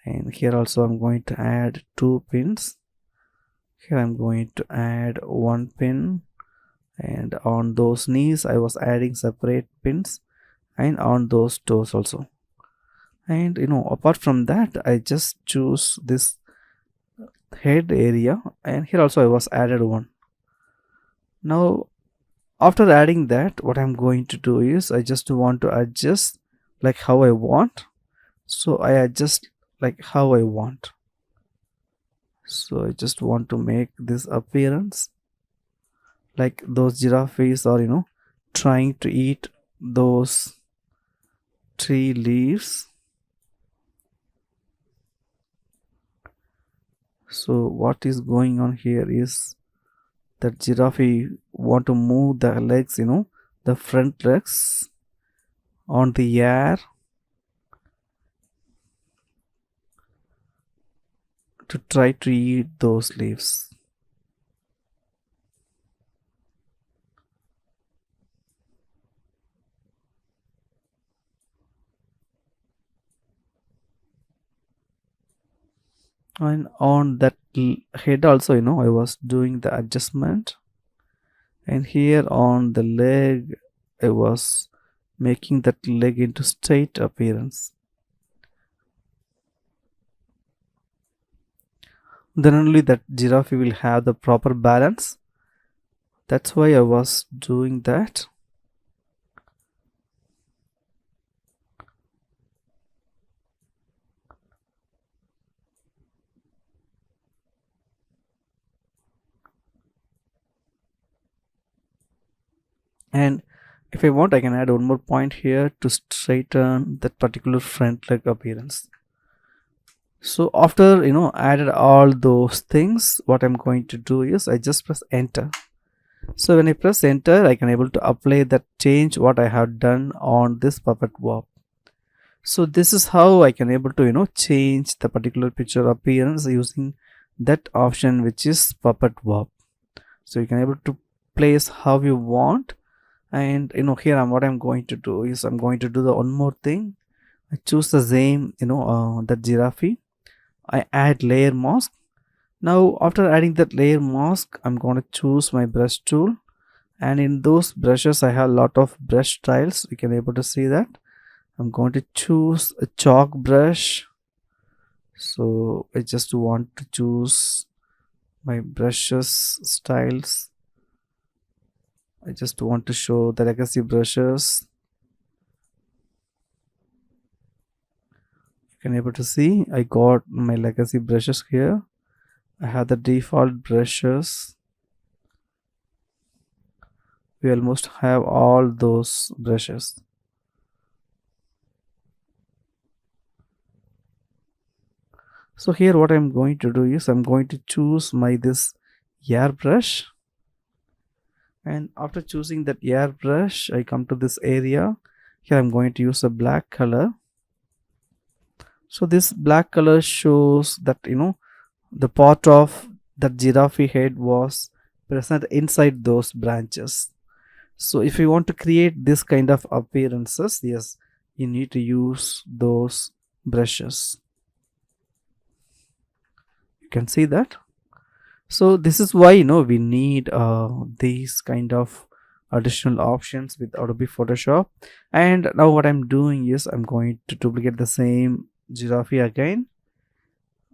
and here also I'm going to add two pins. Here I'm going to add one pin, and on those knees I was adding separate pins, and on those toes also. And apart from that, I just choose this head area, and here also I was added one. Now after adding that, what I'm going to do is I just want to adjust like how I want. So I adjust like how I want. So I just want to make this appearance like those giraffes are trying to eat those tree leaves. So what is going on here is that giraffe want to move the legs, the front legs on the air to try to eat those leaves. And on that head also, I was doing the adjustment, and here on the leg I was making that leg into straight appearance. Then only that giraffe will have the proper balance. That's why I was doing that. And if I want, I can add one more point here to straighten that particular front leg appearance. So after added all those things, what I'm going to do is I just press enter. So when I press enter, I can able to apply that change what I have done on this puppet warp. So this is how I can able to change the particular picture appearance using that option, which is puppet warp. So you can able to place how you want. And here what I'm going to do is I'm going to do the one more thing. I choose the same the giraffe. I add layer mask. Now after adding that layer mask, I'm going to choose my brush tool, and in those brushes I have a lot of brush styles. You can able to see that. I'm going to choose a chalk brush. So I just want to choose my brushes styles. I just want to show the legacy brushes. You can able to see I got my legacy brushes here. I have the default brushes. We almost have all those brushes. So here what I'm going to do is I'm going to choose my this airbrush, and after choosing that airbrush, I come to this area. Here I'm going to use a black color. So this black color shows that the part of that giraffe head was present inside those branches. So if you want to create this kind of appearances, yes, you need to use those brushes. You can see that. So this is why we need these kind of additional options with Adobe Photoshop. And now what I'm doing is I'm going to duplicate the same giraffe again.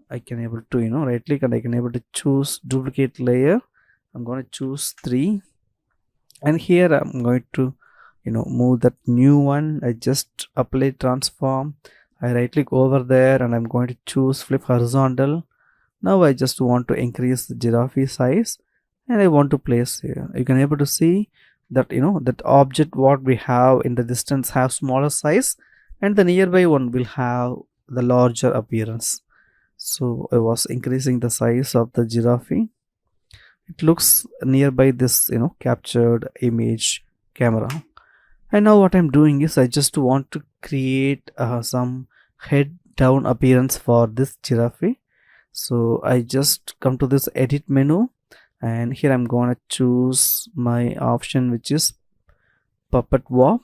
I can able to right click, and I can able to choose duplicate layer. I'm going to choose 3, and here I'm going to move that new one. I just apply transform. I right click over there, and I'm going to choose flip horizontal. Now I just want to increase the giraffe size and I want to place here. You can able to see that that object what we have in the distance have smaller size and the nearby one will have the larger appearance. So I was increasing the size of the giraffe. It looks nearby this captured image camera. And now what I'm doing is I just want to create some head down appearance for this giraffe. So I just come to this edit menu and here I'm gonna choose my option which is puppet warp,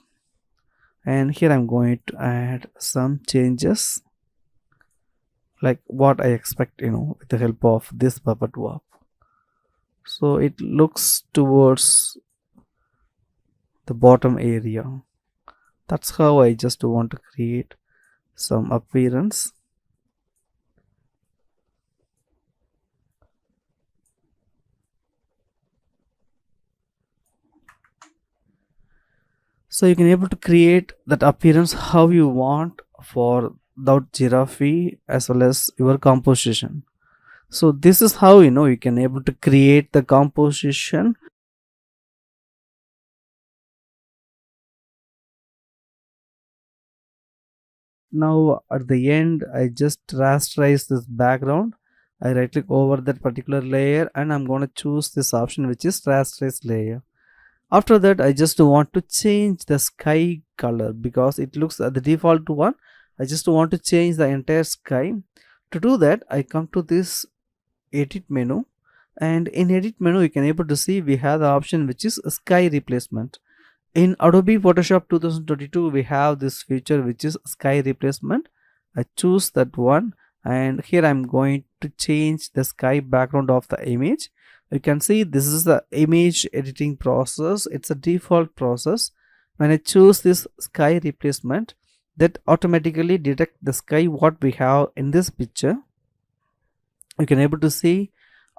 and here I'm going to add some changes like what I expect with the help of this puppet warp. So it looks towards the bottom area. That's how I just want to create some appearance. So you can able to create that appearance how you want for that giraffe as well as your composition. So this is how you can able to create the composition. Now at the end I just rasterize this background. I right click over that particular layer and I'm going to choose this option which is rasterize layer. After that I just want to change the sky color because it looks at the default one. I just want to change the entire sky. To do that I come to this edit menu, and in edit menu you can able to see we have the option which is sky replacement. In Adobe Photoshop 2022 we have this feature which is sky replacement. I choose that one and here I'm going to change the sky background of the image. You can see this is the image editing process. It's a default process. When I choose this sky replacement, that automatically detect the sky what we have in this picture. You can able to see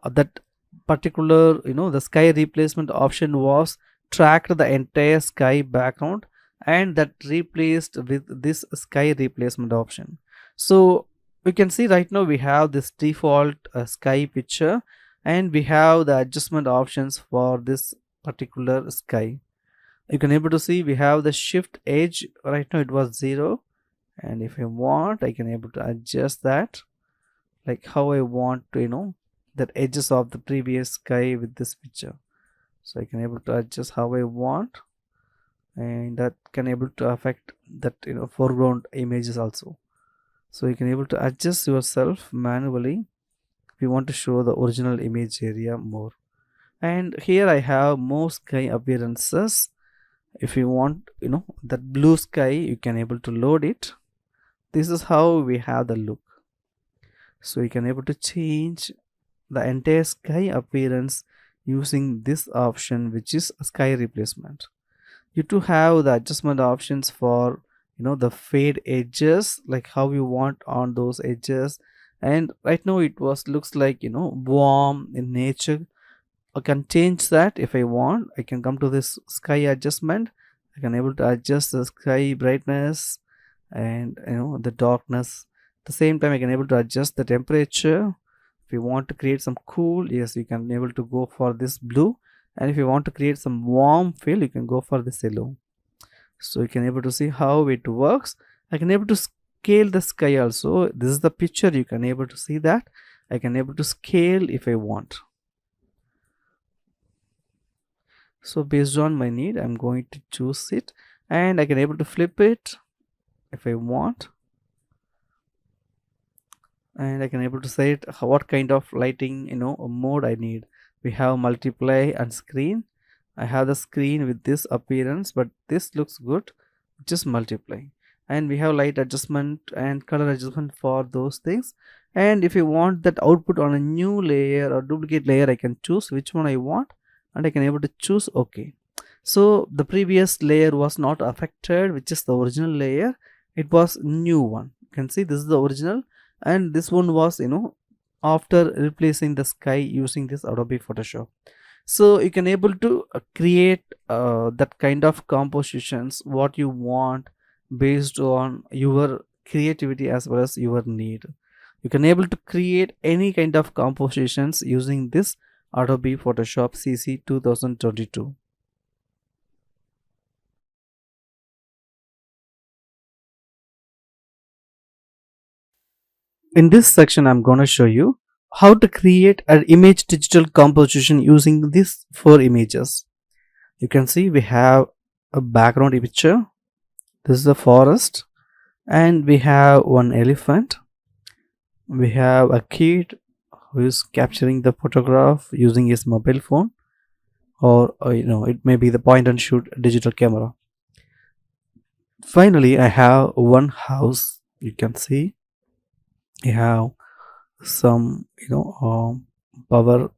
that particular the sky replacement option was tracked the entire sky background and that replaced with this sky replacement option. So we can see right now we have this default sky picture and we have the adjustment options for this particular sky. You can able to see we have the shift edge. Right now it was 0, and if I want I can able to adjust that like how I want to that edges of the previous sky with this picture. So I can able to adjust how I want, and that can able to affect that foreground images also. So you can able to adjust yourself manually if you want to show the original image area more. And here I have more sky appearances. If you want that blue sky, you can able to load it. This is how we have the look. So you can able to change the entire sky appearance using this option which is sky replacement. You too have the adjustment options for the fade edges, like how you want on those edges. And right now it was looks like warm in nature. I can change that if I want. I can come to this sky adjustment. I can able to adjust the sky brightness and the darkness. At the same time I can able to adjust the temperature. If you want to create some cool, yes, you can able to go for this blue, and if you want to create some warm feel you can go for this yellow. So you can able to see how it works. I can able to scale the sky also. This is the picture, you can able to see that. I can able to scale if I want. So based on my need I'm going to choose it, and I can able to flip it if I want, and I can able to say it what kind of lighting mode I need. We have multiply and screen. I have the screen with this appearance, but this looks good, just multiply. And we have light adjustment and color adjustment for those things. And if you want that output on a new layer or duplicate layer, I can choose which one I want, and I can able to choose OK. So the previous layer was not affected, which is the original layer. It was new one. You can see this is the original, and this one was after replacing the sky using this Adobe Photoshop. So you can able to create that kind of compositions what you want based on your creativity as well as your need. You can able to create any kind of compositions using this Adobe Photoshop CC 2022. In this section, I'm going to show you how to create an image digital composition using these 4 images. You can see we have a background picture. This is a forest, and we have one elephant. We have a kid who is capturing the photograph using his mobile phone, or it may be the point and shoot digital camera. Finally, I have one house. You can see I have some power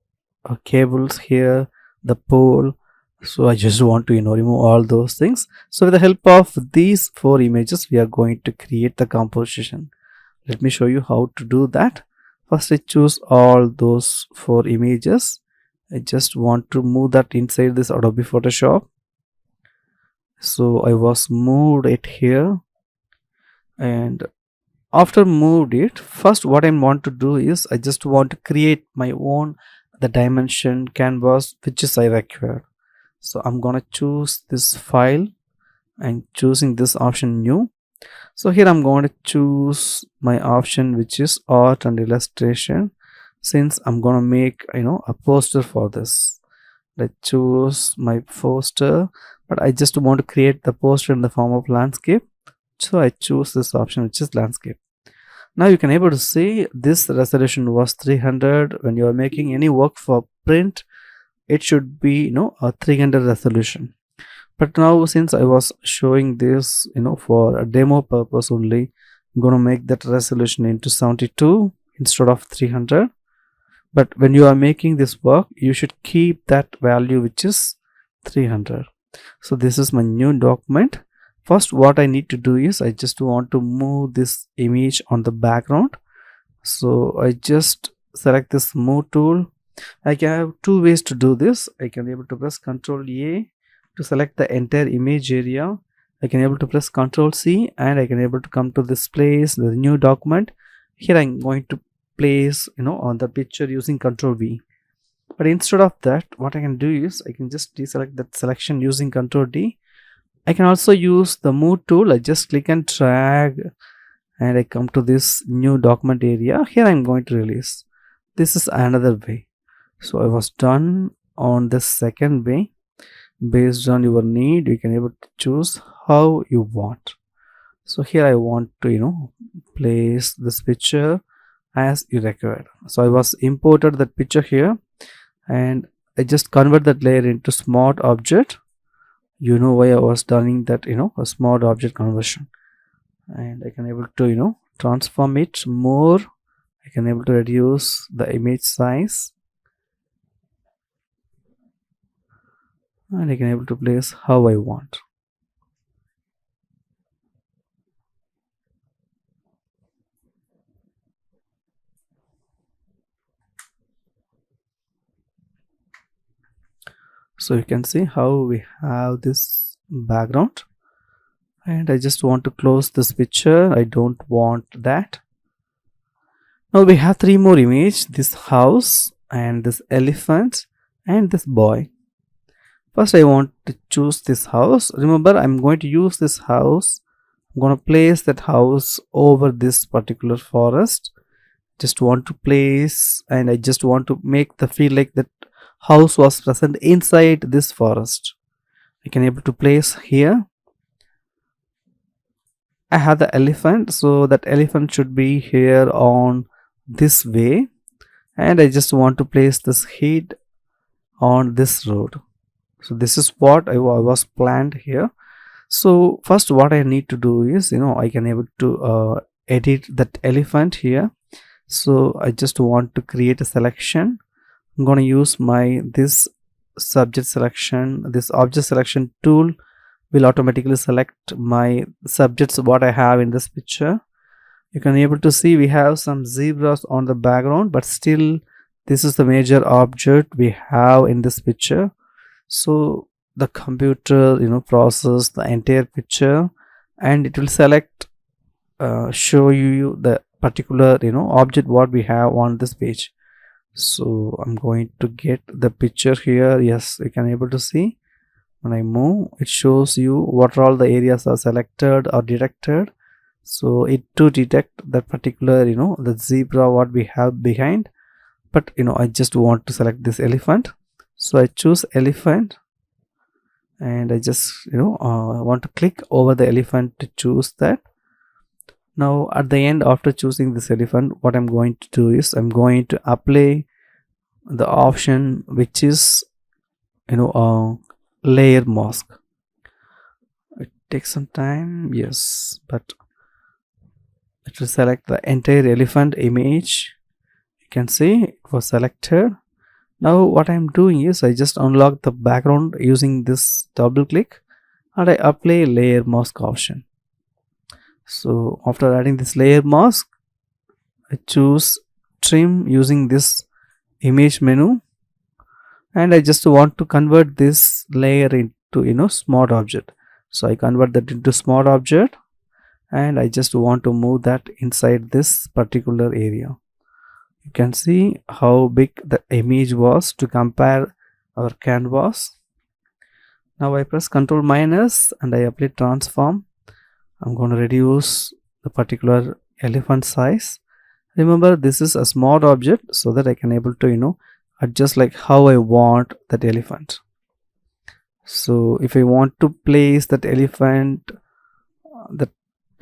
cables here, the pole. So I just want to remove all those things. So with the help of these 4 images, we are going to create the composition. Let me show you how to do that. First, I choose all those 4 images. I just want to move that inside this Adobe Photoshop. So I was moved it here, and after moved it, first what I want to do is I just want to create my own the dimension canvas which is I require. So I'm gonna choose this file and choosing this option new. So here I'm going to choose my option which is art and illustration, since I'm gonna make a poster for this. Let's choose my poster, but I just want to create the poster in the form of landscape. So I choose this option which is landscape. Now you can able to see this resolution was 300. When you are making any work for print, it should be a 300 resolution. But now since I was showing this for a demo purpose only, I'm gonna make that resolution into 72 instead of 300. But when you are making this work, you should keep that value which is 300. So this is my new document. First what I need to do is I just want to move this image on the background. So I just select this move tool. I can have 2 ways to do this. I can able to press Ctrl A to select the entire image area. I can able to press Ctrl C, and I can able to come to this place, the new document. Here I'm going to place on the picture using Ctrl V. But instead of that, what I can do is I can just deselect that selection using Ctrl D. I can also use the move tool. I just click and drag, and I come to this new document area. Here I'm going to release. This is another way. So I was done on the second way. Based on your need, you can able to choose how you want. So here I want to place this picture as you required. So I was imported that picture here, and I just convert that layer into smart object. Why I was doing that a smart object conversion, and I can able to transform it more. I can able to reduce the image size, and I can able to place how I want. So you can see how we have this background, and I just want to close this picture. I don't want that. Now we have 3 more images: this house and this elephant and this boy. First I want to choose this house. Remember, I'm going to use this house. I'm going to place that house over this particular forest. Just want to place, and I just want to make the feel like that house was present inside this forest. I can able to place here. I have the elephant, so that elephant should be here on this way, and I just want to place this head on this road. So this is what I was planned here. So first what I need to do is I can able to edit that elephant here. So I just want to create a selection. I'm going to use this subject selection. This object selection tool will automatically select my subjects what I have in this picture. You can able to see we have some zebras on the background, but still this is the major object we have in this picture. So the computer process the entire picture, and it will select show you the particular object what we have on this page. So I'm going to get the picture here. Yes, you can able to see when I move it shows you what all the areas are selected or detected. So it to detect that particular the zebra what we have behind, but I just want to select this elephant, so I choose elephant and I just want to click over the elephant to choose that. Now at the end, after choosing this elephant, what I'm going to do is I'm going to apply the option which is layer mask. It takes some time, yes, but it will select the entire elephant image. You can see it was selected. Now what I'm doing is I just unlock the background using this double click and I apply layer mask option. So after adding this layer mask, I choose trim using this image menu, and I just want to convert this layer into smart object. So I convert that into smart object and I just want to move that inside this particular area. You can see how big the image was to compare our canvas. Now I press Ctrl minus and I apply transform. I'm going to reduce the particular elephant size. Remember, this is a smart object, so that I can able to adjust like how I want that elephant. So if I want to place that elephant that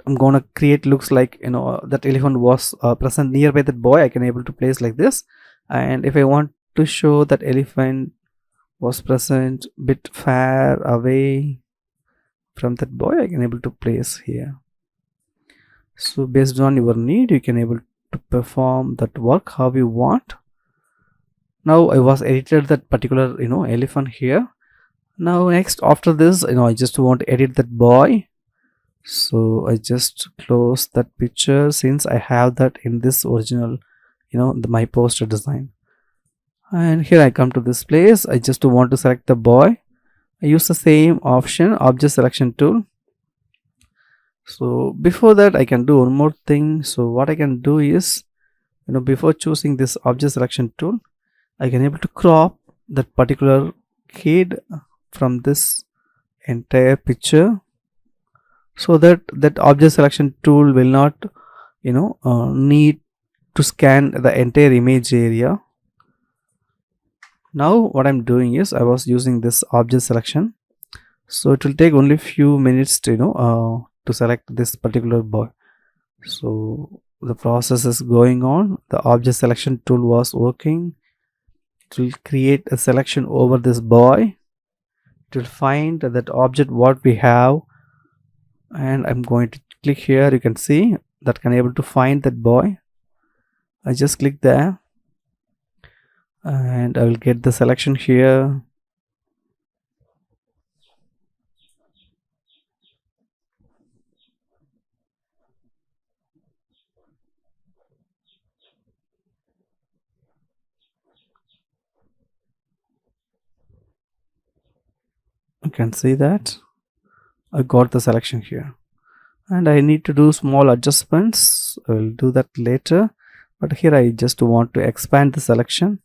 I'm gonna create looks like that elephant was present nearby that boy, I can able to place like this. And if I want to show that elephant was present bit far away from that boy, I can able to place here. So based on your need, you can able to perform that work how you want. Now I was edited that particular elephant here. Now next, after this I just want to edit that boy, so I just close that picture since I have that in this original my poster design. And here I come to this place. I just want to select the boy. I use the same option, object selection tool. So before that I can do one more thing. So what I can do is before choosing this object selection tool, I can able to crop that particular kid from this entire picture, so that that object selection tool will not need to scan the entire image area. Now what I'm doing is I was using this object selection, so it will take only few minutes to select this particular boy. So the process is going on. The object selection tool was working. It will create a selection over this boy. It will find that object what we have, and I'm going to click here. You can see that can able to find that boy. I just click there and I will get the selection here. You can see that I got the selection here, and I need to do small adjustments. I will do that later, but here I just want to expand the selection.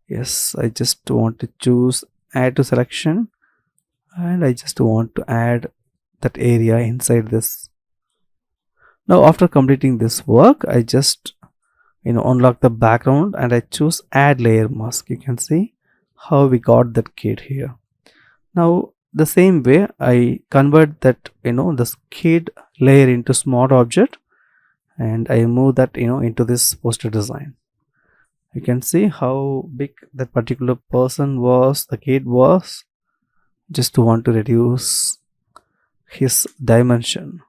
Yes, I just want to choose add to selection, and I just want to add that area inside this. Now after completing this work, I just unlock the background and I choose add layer mask. You can see how we got that kid here. Now the same way I convert that this kid layer into smart object, and I move that into this poster design. You can see how big that particular person was, the kid was. Just want to reduce his dimension.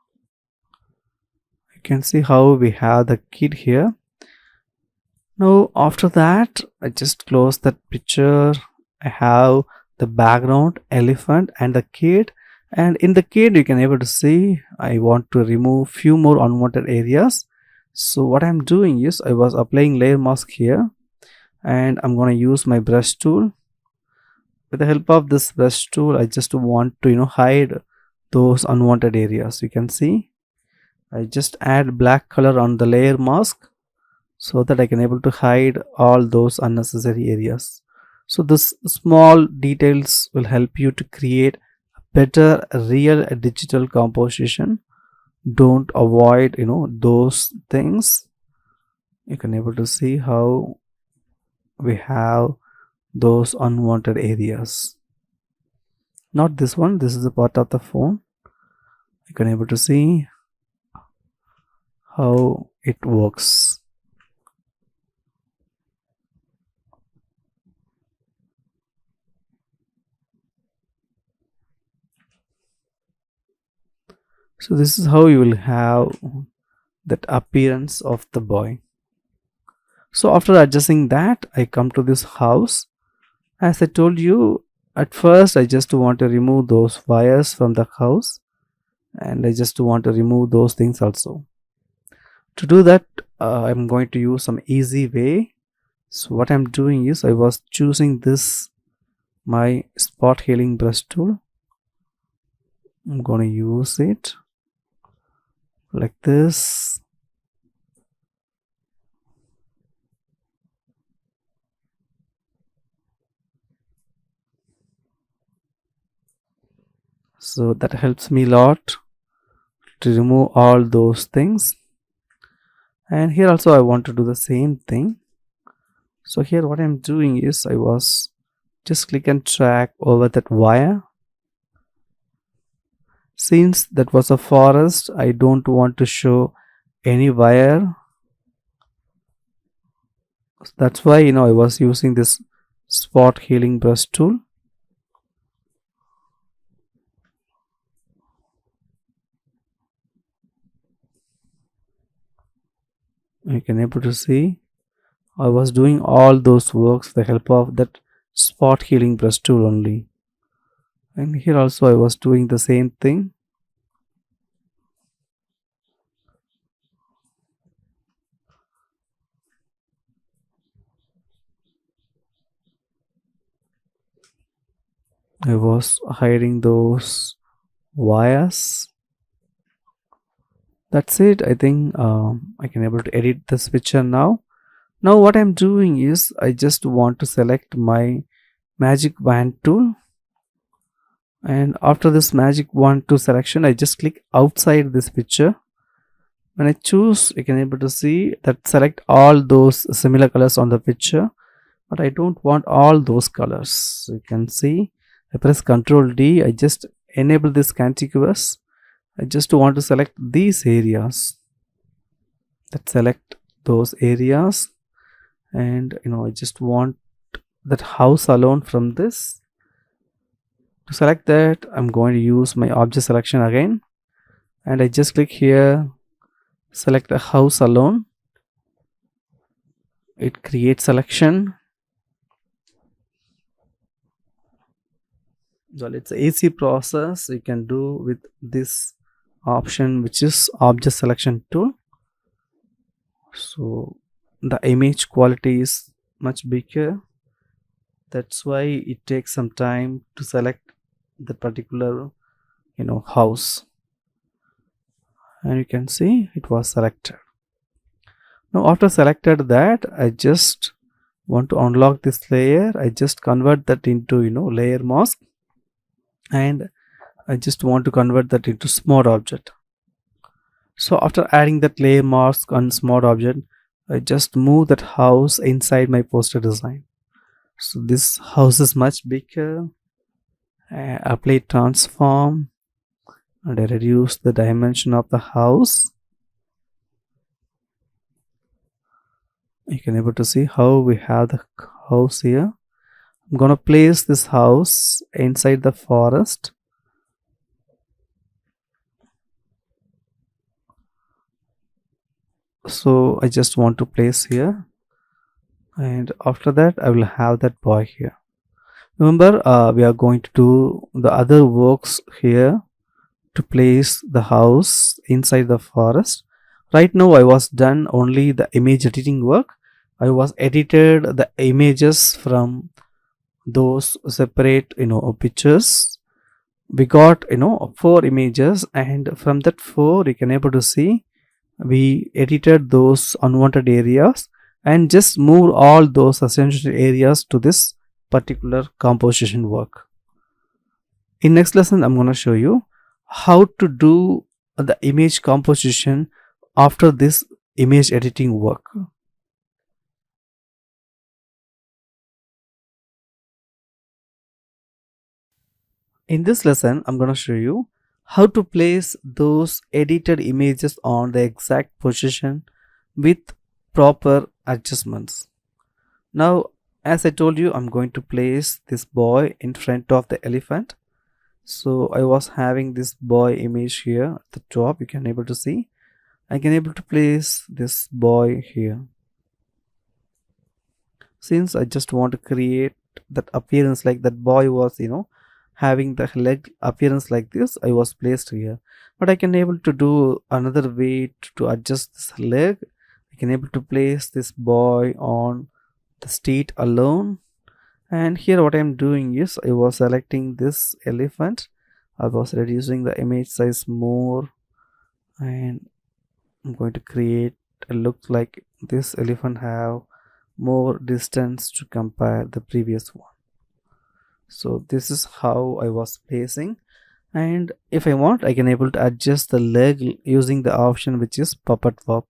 You can see how we have the kid here. Now after that I just close that picture. I have the background, elephant and the kid, and in the kid you can able to see I want to remove few more unwanted areas. So what I'm doing is I was applying layer mask here, and I'm going to use my brush tool. With the help of this brush tool, I just want to hide those unwanted areas. You can see I just add black color on the layer mask so that I can able to hide all those unnecessary areas. So this small details will help you to create better real digital composition. Don't avoid those things. You can able to see how we have those unwanted areas. Not this one, this is a part of the phone. You can able to see how it works. So this is how you will have that appearance of the boy. So after adjusting that, I come to this house. As I told you, at first I just want to remove those wires from the house, and I just want to remove those things also. To do that, I'm going to use some easy way. So what I'm doing is I was choosing this my spot healing brush tool. I'm going to use it like this. So that helps me a lot to remove all those things. And here also I want to do the same thing. So here what I'm doing is I was just click and drag over that wire. Since that was a forest, I don't want to show any wire. That's why I was using this spot healing brush tool. You can able to see I was doing all those works with the help of that spot healing brush tool only. And here also I was doing the same thing. I was hiding those wires. That's it. I think I can able to edit this picture now. Now what I'm doing is I just want to select my magic wand tool, and after this magic wand tool selection I just click outside this picture. When I choose, you can able to see that select all those similar colors on the picture, but I don't want all those colors. So you can see I press Ctrl D, I just enable this contiguous. I just want to select these areas, that select those areas, and I just want that house alone from this. To select that, I'm going to use my object selection again, and I just click here, select a house alone. It creates selection. Well, it's an easy process you can do with this option, which is object selection tool. So the image quality is much bigger. That's why it takes some time to select the particular house, and you can see it was selected. Now after selected that, I just want to unlock this layer. I just convert that into layer mask, and I just want to convert that into smart object. So after adding that layer mask on smart object, I just move that house inside my poster design. So this house is much bigger. Apply transform, and I reduce the dimension of the house. You can able to see how we have the house here. I'm gonna place this house inside the forest. So I just want to place here, and after that I will have that boy here. Remember, we are going to do the other works here to place the house inside the forest. Right now I was done only the image editing work. I was edited the images from those separate pictures. we got 4 images, and from that 4 you can able to see we edited those unwanted areas and just moved all those essential areas to this particular composition work. In next lesson I'm going to show you how to do the image composition after this image editing work. In this lesson I'm going to show you how to place those edited images on the exact position with proper adjustments. Now, as I told you, I'm going to place this boy in front of the elephant. So I was having this boy image here at the top. You can able to see. I can able to place this boy here. Since I just want to create that appearance like that boy was, having the leg appearance like this, I was placed here. But I can able to do another way to adjust this leg. I can able to place this boy on the state alone, and here what I'm doing is I was selecting this elephant. I was reducing the image size more, and I'm going to create a look like this elephant have more distance to compare the previous one. So this is how I was placing, and if I want I can able to adjust the leg using the option which is puppet warp.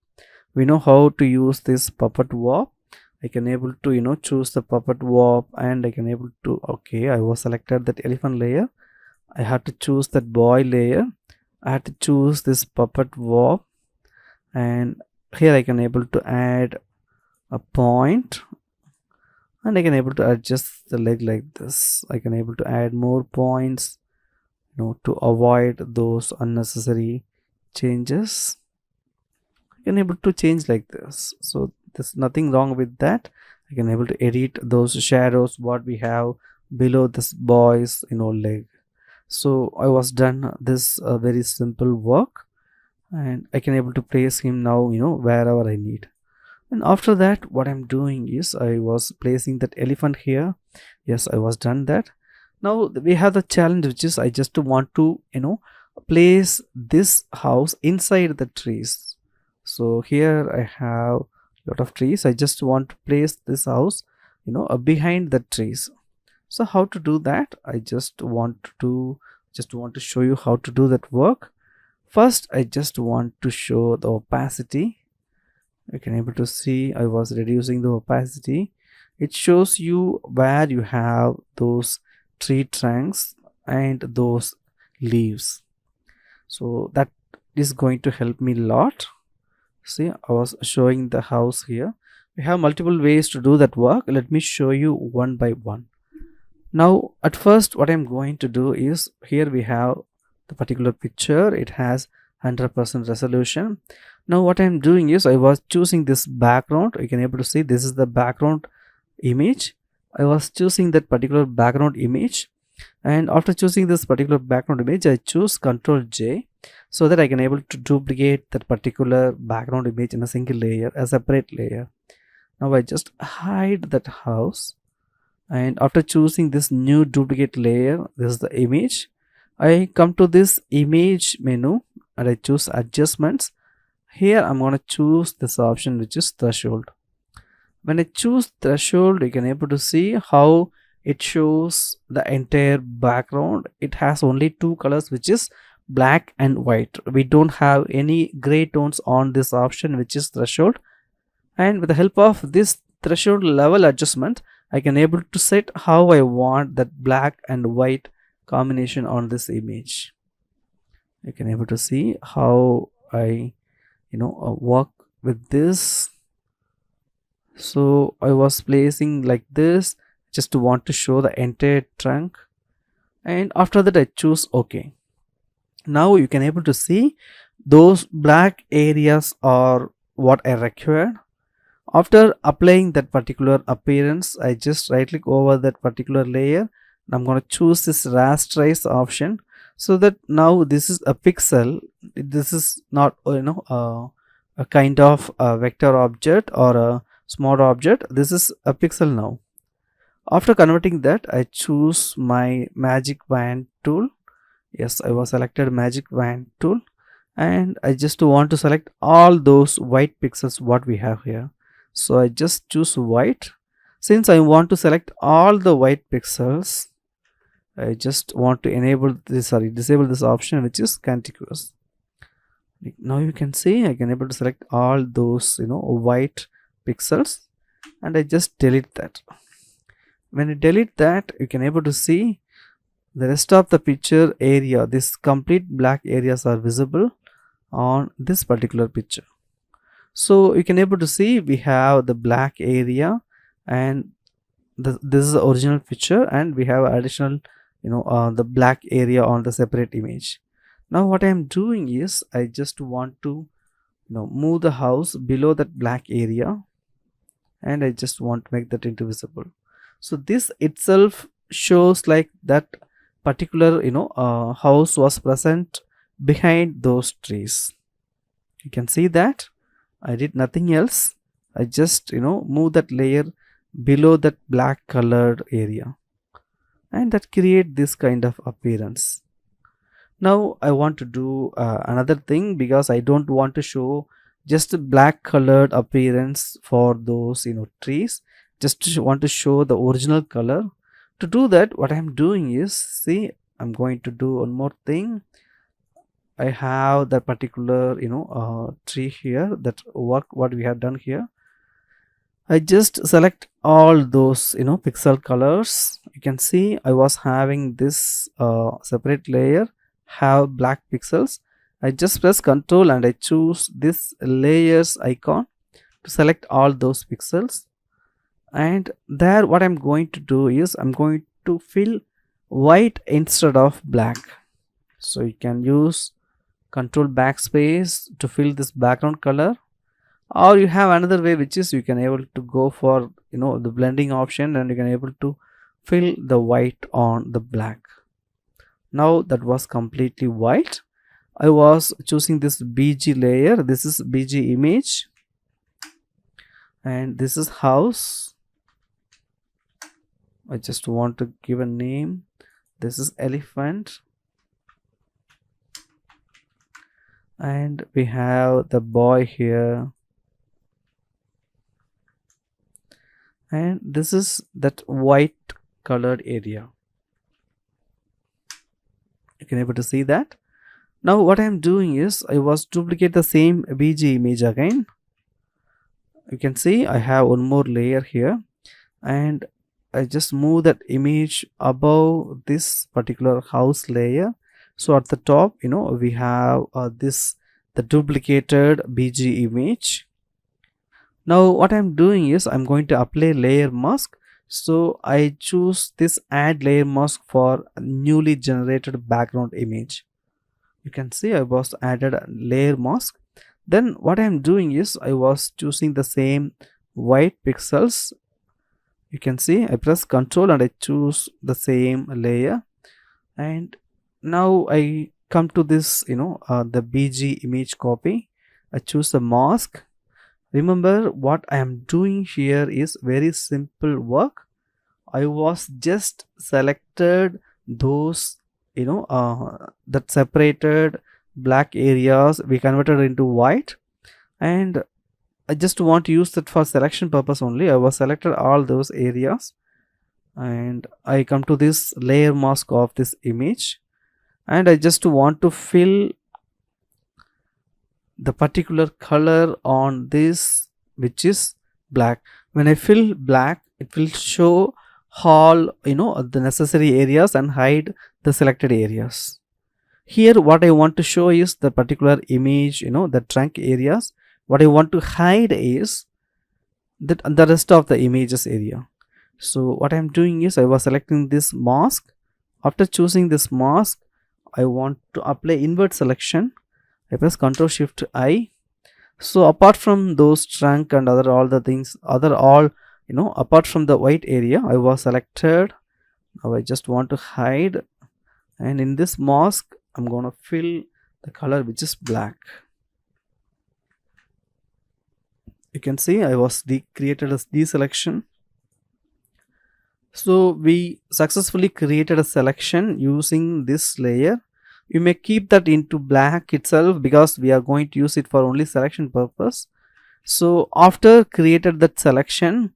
We know how to use this puppet warp. I can able to choose the puppet warp, and I can able to okay, I was selected that elephant layer. I had to choose that boy layer. I had to choose this puppet warp, and here I can able to add a point, and I can able to adjust the leg like this. I can able to add more points to avoid those unnecessary changes. I can able to change like this, so there's nothing wrong with that. I can able to edit those shadows what we have below this boy's leg. So I was done this very simple work, and I can able to place him now wherever I need. And after that what I'm doing is I was placing that elephant here. Yes, I was done that. Now we have the challenge which is I just want to place this house inside the trees. So here I have a lot of trees. I just want to place this house behind the trees. So how to do that? I just want to show you how to do that work. First I just want to show the opacity. You can able to see I was reducing the opacity. It shows you where you have those tree trunks and those leaves. So that is going to help me a lot. See, I was showing the house here. We have multiple ways to do that work. Let me show you one by one. Now at first what I'm going to do is, here we have the particular picture. It has 100% resolution. Now what I'm doing is I was choosing this background. You can able to see this is the background image. I was choosing that particular background image, and after choosing this particular background image I choose Ctrl J, so that I can able to duplicate that particular background image in a single layer, a separate layer. Now I just hide that house, and after choosing this new duplicate layer, this is the image. I come to this image menu and I choose adjustments. Here I'm going to choose this option which is threshold. When I choose threshold, you can able to see how it shows the entire background. It has only two colors, which is black and white. We don't have any gray tones on this option which is threshold. And with the help of this threshold level adjustment, I can able to set how I want that black and white combination on this image. You can able to see how I work with this. So I was placing like this just to want to show the entire trunk, and after that I choose OK. Now you can able to see those black areas are what I required. After applying that particular appearance, I just right click over that particular layer, and I'm going to choose this rasterize option, so that now this is a pixel. This is not a kind of a vector object or a small object. This is a pixel now. After converting that, I choose my magic wand tool, Yes, I was selected magic wand tool, and I just want to select all those white pixels what we have here. So I just choose white. Since I want to select all the white pixels, I just want to disable this option, which is contiguous. Now you can see I can able to select all those white pixels, and I just delete that. When you delete that, you can able to see the rest of the picture area. This complete black areas are visible on this particular picture. So you can able to see we have the black area, and this is the original picture, and we have additional the black area on the separate image. Now what I am doing is I just want to move the house below that black area, and I just want to make that into visible. So this itself shows like that particular house was present behind those trees. You can see that I did nothing else. I just move that layer below that black colored area, and that create this kind of appearance. Now I want to do another thing, because I don't want to show just a black colored appearance for those trees. Just want to show the original color. To do that, what I'm doing is, see, I'm going to do one more thing. I have that particular tree here, that work what we have done here. I just select all those pixel colors. You can see I was having this separate layer have black pixels. I just press Ctrl and I choose this layers icon to select all those pixels. And there what I'm going to do is I'm going to fill white instead of black. So you can use Ctrl backspace to fill this background color, or you have another way, which is you can able to go for the blending option, and you can able to fill the white on the black. Now that was completely white. I was choosing this BG layer. This is BG image, and this is house. I just want to give a name. This is elephant, and we have the boy here, and this is that white colored area. You can able to see that. Now what I am doing is I was duplicate the same BG image again. You can see I have one more layer here, and I just move that image above this particular house layer. So at the top we have the duplicated BG image. Now what I'm doing is I'm going to apply layer mask. So I choose this add layer mask for newly generated background image. You can see I was added a layer mask. Then what I'm doing is I was choosing the same white pixels. You can see I press Ctrl and I choose the same layer, and now I come to this the BG image copy. I choose the mask. Remember what I am doing here is very simple work. I was just selected those that separated black areas, we converted into white, and I just want to use that for selection purpose only. I was selected all those areas, and I come to this layer mask of this image, and I just want to fill the particular color on this, which is black. When I fill black, it will show all the necessary areas and hide the selected areas. Here what I want to show is the particular image, the trunk areas. What I want to hide is that the rest of the images area. So what I'm doing is I was selecting this mask. After choosing this mask, I want to apply invert selection. I press Ctrl Shift I. So apart from those trunk and all the things, apart from the white area, I was selected. Now I just want to hide, and in this mask I'm gonna fill the color which is black. You can see I was created a deselection. So we successfully created a selection using this layer. You may keep that into black itself because we are going to use it for only selection purpose. So after created that selection,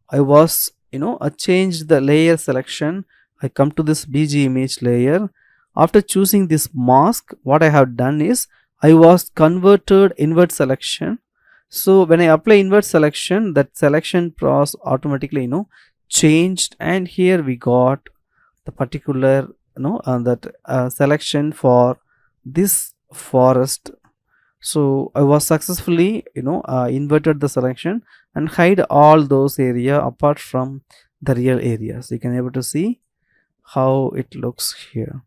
I was I changed the layer selection. I come to this BG image layer. After choosing this mask, what I have done is I was converted invert selection. So when I apply invert selection, that selection process automatically changed, and here we got the particular that selection for this forest. So I was successfully inverted the selection and hide all those area apart from the real areas. You can able to see how it looks here.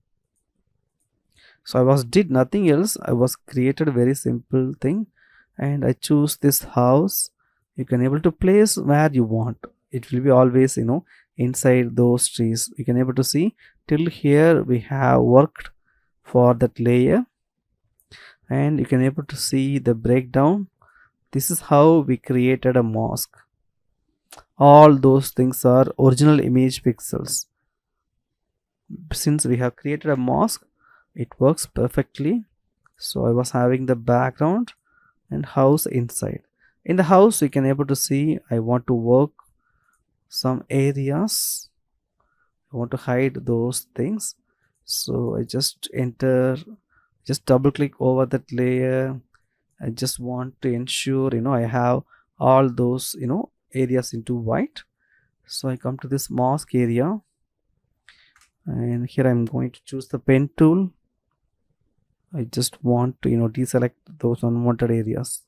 So I was did nothing else. I was created a very simple thing, and I choose this house. You can able to place where you want. It will be always inside those trees. You can able to see till here we have worked for that layer, and you can able to see the breakdown. This is how we created a mask. All those things are original image pixels. Since we have created a mask, it works perfectly. So I was having the background and house inside. In the house, you can able to see I want to work some areas. I want to hide those things. So I just enter, just double click over that layer. I just want to ensure I have all those areas into white. So I come to this mask area, and here I'm going to choose the pen tool. I just want to deselect those unwanted areas.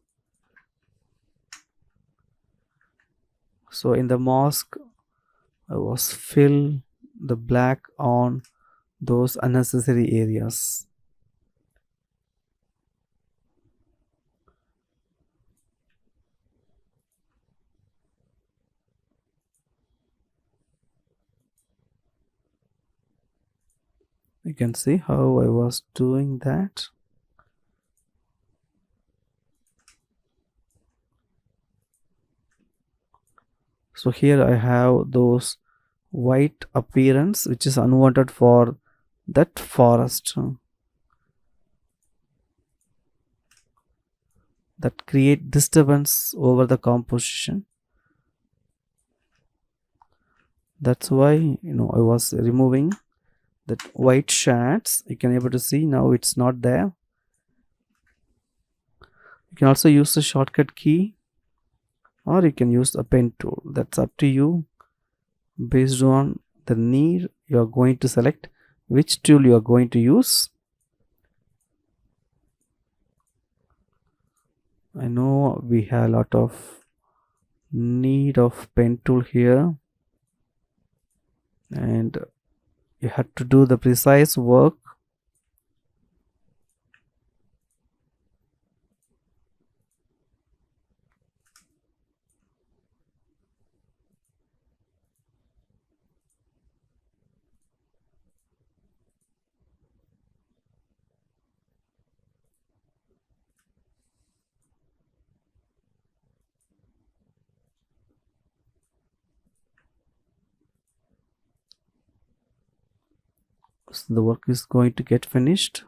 So in the mask, I was fill the black on those unnecessary areas. You can see how I was doing that. So here I have those white appearance which is unwanted for that forest, that create disturbance over the composition. That's why I was removing that white shades. You can able to see now it's not there. You can also use the shortcut key, or you can use a pen tool. That's up to you. Based on the need, you are going to select which tool you are going to use. I know we have a lot of need of pen tool here, and you have to do the precise work. So the work is going to get finished.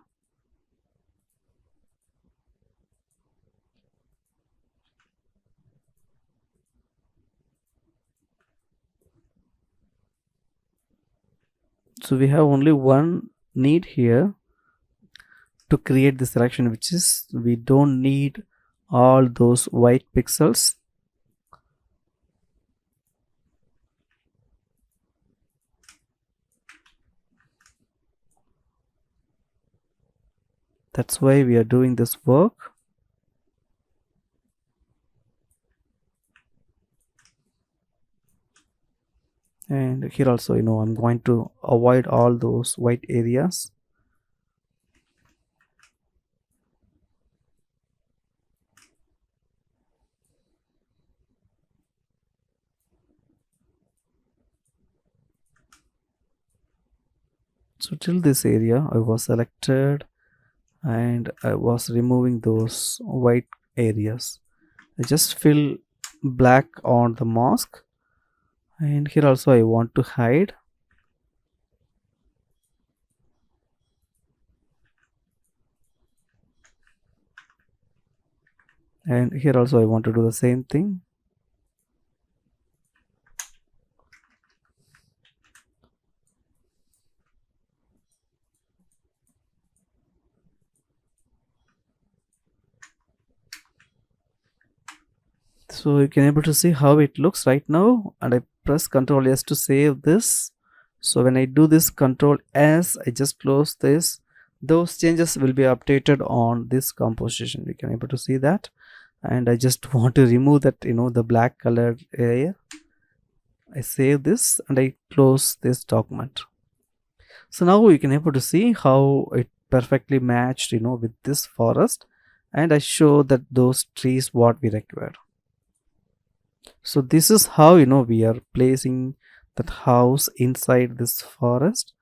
So we have only one need here to create the selection, which is we don't need all those white pixels. That's why we are doing this work. And here also I'm going to avoid all those white areas. So till this area I was selected, and I was removing those white areas. I just fill black on the mask, and here also I want to hide. and here also I want to do the same thing. So you can able to see how it looks right now, and I press Ctrl S to save this. So when I do this Ctrl S, I just close this. Those changes will be updated on this composition. You can able to see that, and I just want to remove that, the black colored area. I save this and I close this document. So now you can able to see how it perfectly matched, with this forest, and I show that those trees what we required. So this is how we are placing that house inside this forest,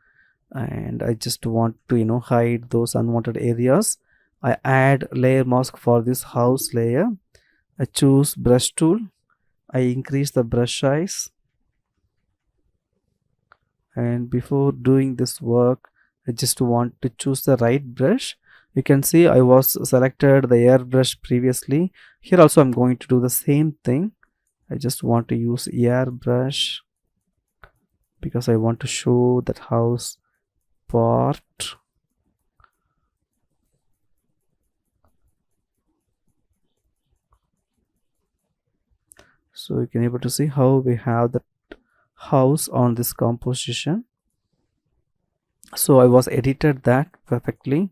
and I just want to hide those unwanted areas. I add layer mask for this house layer. I choose brush tool. I increase the brush size, and before doing this work I just want to choose the right brush. You can see I was selected the airbrush previously. Here also I'm going to do the same thing. I just want to use airbrush because I want to show that house part. So you can able to see how we have that house on this composition. So I was edited that perfectly,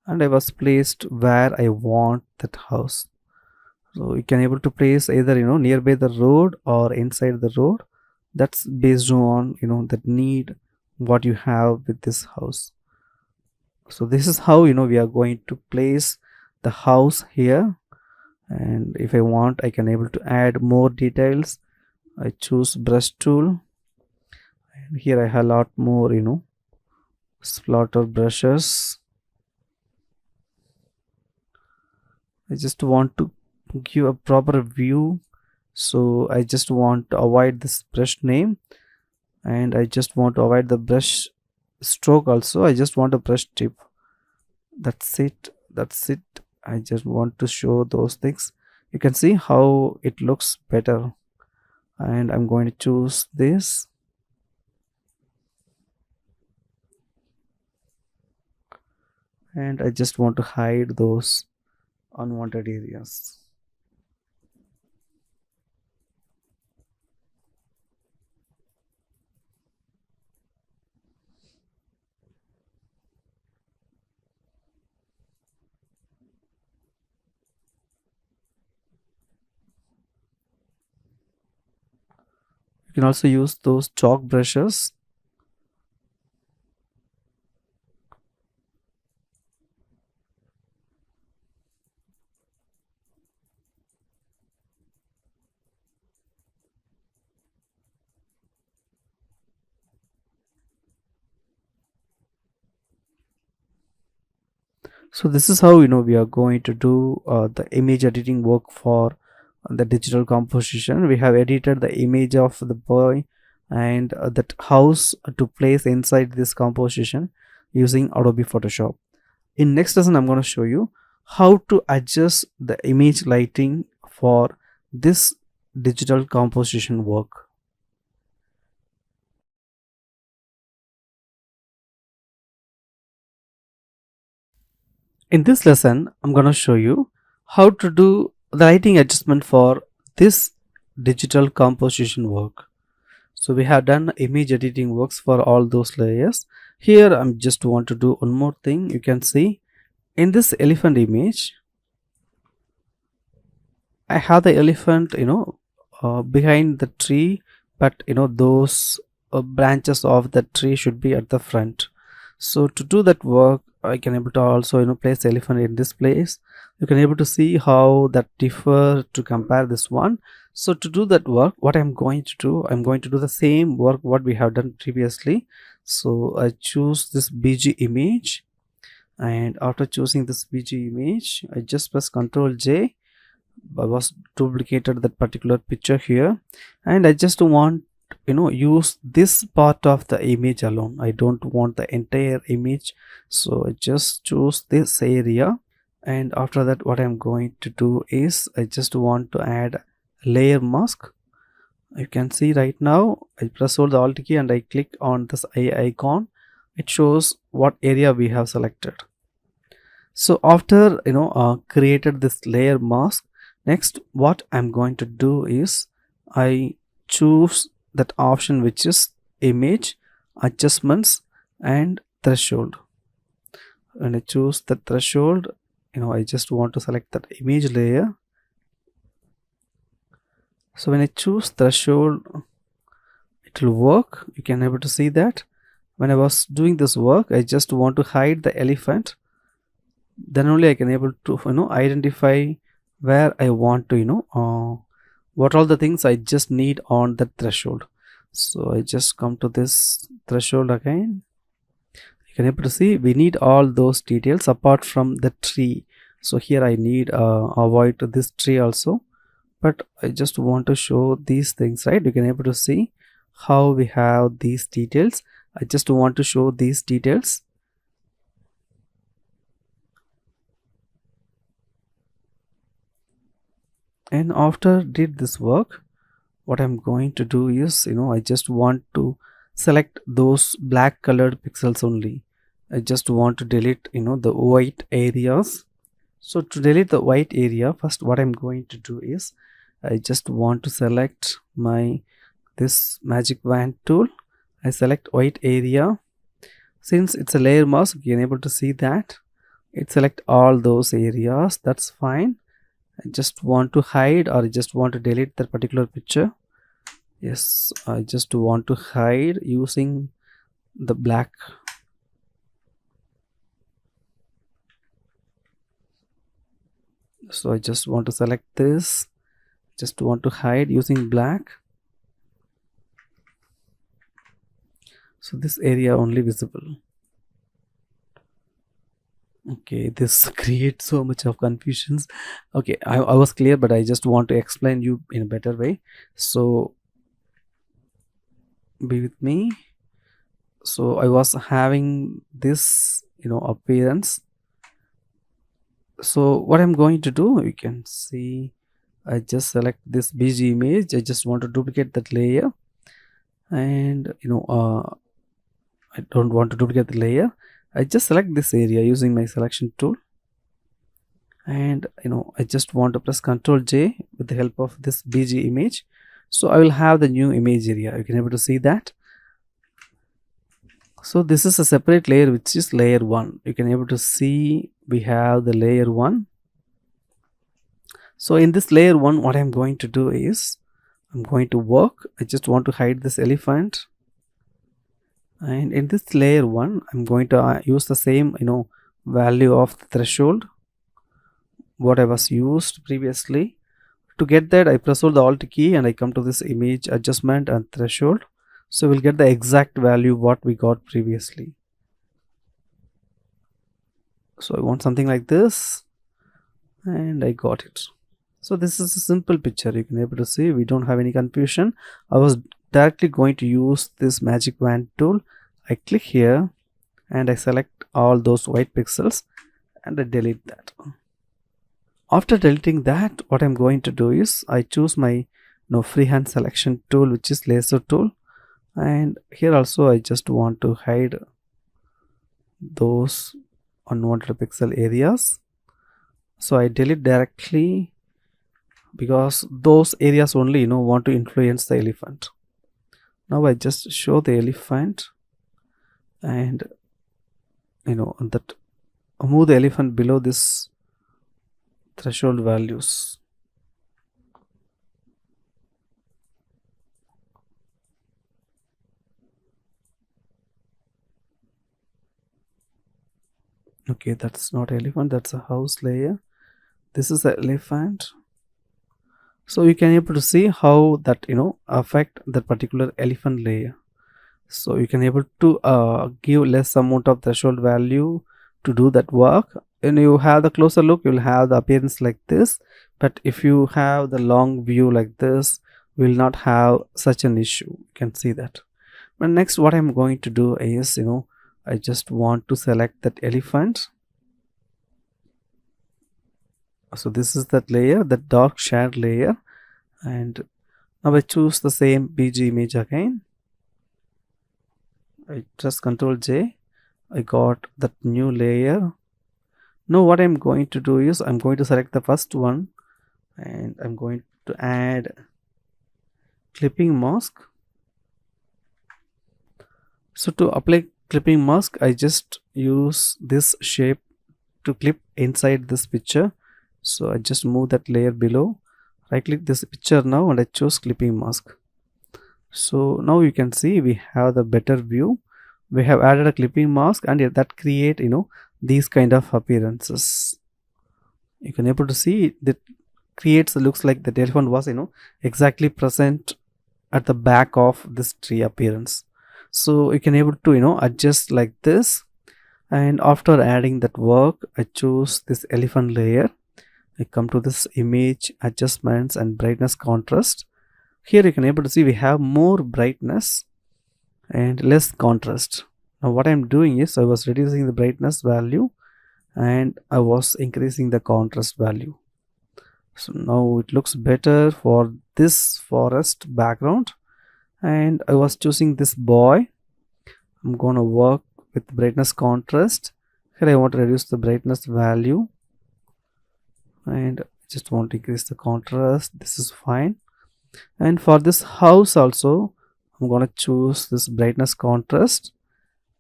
and I was placed where I want that house. So you can able to place either nearby the road or inside the road. That's based on the need what you have with this house. So this is how we are going to place the house here, and if I want I can able to add more details. I choose brush tool, and here I have a lot more splatter brushes. I just want to give a proper view, so I just want to avoid this brush name, and I just want to avoid the brush stroke also. I just want a brush tip. That's it. I just want to show those things. You can see how it looks better, and I'm going to choose this, and I just want to hide those unwanted areas. You can also use those chalk brushes. So this is how we are going to do the image editing work for the digital composition. We have edited the image of the boy and that house to place inside this composition using Adobe Photoshop. In next lesson I'm going to show you how to adjust the image lighting for this digital composition work. In this lesson, I'm going to show you how to do the lighting adjustment for this digital composition work. So we have done image editing works for all those layers. Here I'm just want to do one more thing. You can see in this elephant image, I have the elephant behind the tree, but those branches of the tree should be at the front. So to do that work I can able to also place the elephant in this place. You can able to see how that differ to compare this one. So to do that work, what I'm going to do, I'm going to do the same work what we have done previously. So I choose this BG image, and after choosing this BG image I just press Ctrl J. I was duplicated that particular picture here, and I just want use this part of the image alone. I don't want the entire image, so I just choose this area And after that, what I'm going to do is I just want to add layer mask. You can see right now I press hold the alt key and I click on this eye icon. It shows what area we have selected. So after created this layer mask, next what I'm going to do is I choose that option which is image, adjustments and threshold. When I choose the threshold, I just want to select that image layer. So when I choose threshold, it will work. You can able to see that when I was doing this work, I just want to hide the elephant. Then only I can able to identify where I want to what all the things I just need on that threshold. So I just come to this threshold again. You can able to see we need all those details apart from the tree. So here I need avoid this tree also, but I just want to show these things, right? You can able to see how we have these details. I just want to show these details. And after did this work, what I'm going to do is I just want to select those black colored pixels only. I just want to delete the white areas. So to delete the white area, first what I'm going to do is I just want to select this magic wand tool. I select white area. Since it's a layer mask, you can able to see that it select all those areas. That's fine. I just want to hide or I just want to delete that particular picture. Yes, I just want to hide using the black. So I just want to select this, just want to hide using black. So this area only visible. Okay, this creates so much of confusions. Okay, I was clear, but I just want to explain you in a better way. So be with me. So I was having this appearance. So what I'm going to do, you can see I just select this BG image. I just want to duplicate that layer, and I don't want to duplicate the layer. I just select this area using my selection tool, and I just want to press Ctrl J with the help of this BG image. So I will have the new image area. You can able to see that. So this is a separate layer which is layer 1. You can able to see we have the layer 1. So in this layer 1, what I'm going to do is I'm going to work. I just want to hide this elephant, and in this layer 1 I'm going to use the same value of the threshold what I was used previously. To get that, I press hold the alt key and I come to this image adjustment and threshold. So we'll get the exact value what we got previously. So I want something like this, and I got it. So this is a simple picture. You can able to see we don't have any confusion. I was directly going to use this magic wand tool. I click here and I select all those white pixels and I delete that. After deleting that, what I'm going to do is I choose my freehand selection tool, which is laser tool, and here also I just want to hide those unwanted pixel areas. So I delete directly because those areas only want to influence the elephant. Now I just show the elephant, and that move the elephant below this threshold values. Okay, that's not elephant, that's a house layer. This is the elephant. So you can able to see how that affect that particular elephant layer. So you can able to give less amount of threshold value to do that work. When you have the closer look, you'll have the appearance like this, but if you have the long view like this, will not have such an issue. You can see that. But next what I'm going to do is I just want to select that elephant. So this is that layer, the dark shade layer, and now I choose the same PG image again. I press Ctrl J. I got that new layer. Now what I'm going to do is I'm going to select the first one and I'm going to add clipping mask. So to apply clipping mask, I just use this shape to clip inside this picture. So I just move that layer below, right click this picture now, and I choose clipping mask. So now you can see we have the better view. We have added a clipping mask, and that create these kind of appearances. You can able to see that creates looks like the elephant was exactly present at the back of this tree appearance. So you can able to adjust like this. And after adding that work, I choose this elephant layer. I come to this image adjustments and brightness contrast. Here you can able to see we have more brightness and less contrast. Now what I'm doing is I was reducing the brightness value and I was increasing the contrast value. So now it looks better for this forest background, and I was choosing this boy. I'm gonna work with brightness contrast. Here I want to reduce the brightness value and just want to increase the contrast. This is fine. And for this house also, I'm gonna choose this brightness contrast,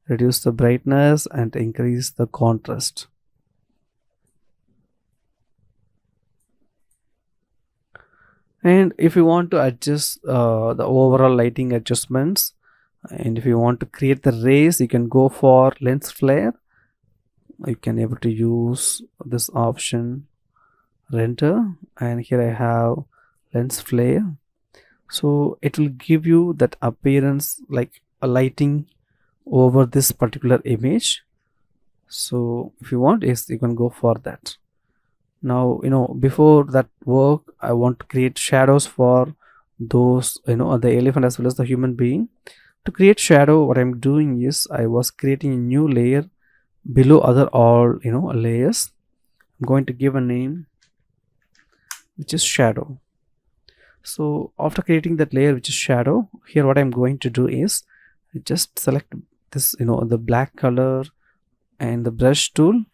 reduce the brightness and increase the contrast. And if you want to adjust the overall lighting adjustments, and if you want to create the rays, you can go for lens flare. You can able to use this option render, and here I have lens flare. So it will give you that appearance like a lighting over this particular image. So if you want, yes, you can go for that. Now before that work, I want to create shadows for those the elephant as well as the human being. To create shadow, what I'm doing is I was creating a new layer below other all layers. I'm going to give a name which is shadow. So after creating that layer which is shadow, here what I'm going to do is just select this the black color and the brush tool.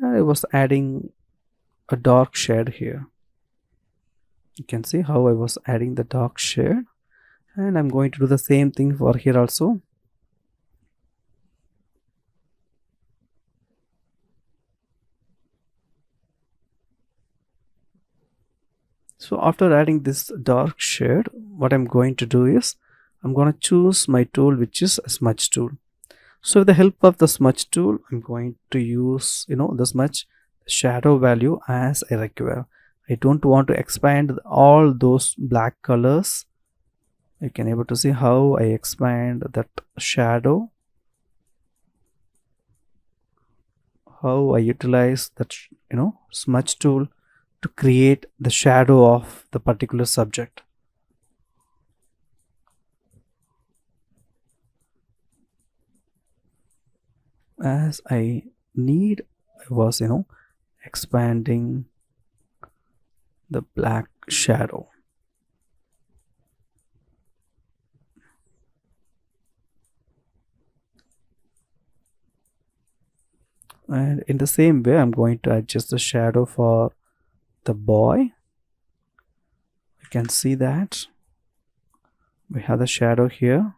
I was adding a dark shade here. You can see how I was adding the dark shade, and I'm going to do the same thing for here also. So after adding this dark shade, what I'm going to do is I'm going to choose my tool which is a smudge tool. So with the help of the smudge tool, I'm going to use the smudge shadow value as I require. I don't want to expand all those black colors. You can able to see how I expand that shadow, how I utilize that smudge tool to create the shadow of the particular subject. As I need, I was expanding the black shadow. And in the same way, I'm going to adjust the shadow for the boy. You can see that we have the shadow here.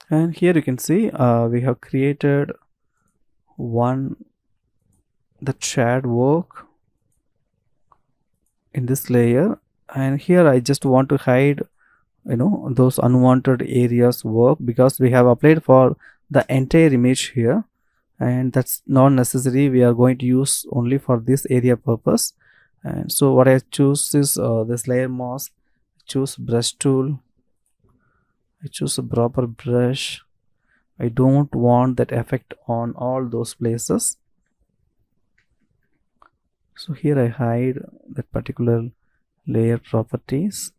And here you can see we have created one that shared work in this layer, and here I just want to hide those unwanted areas work because we have applied for the entire image here, and that's not necessary. We are going to use only for this area purpose. And so what I choose is this layer mask, choose brush tool, I choose a proper brush. I don't want that effect on all those places. So here I hide that particular layer properties.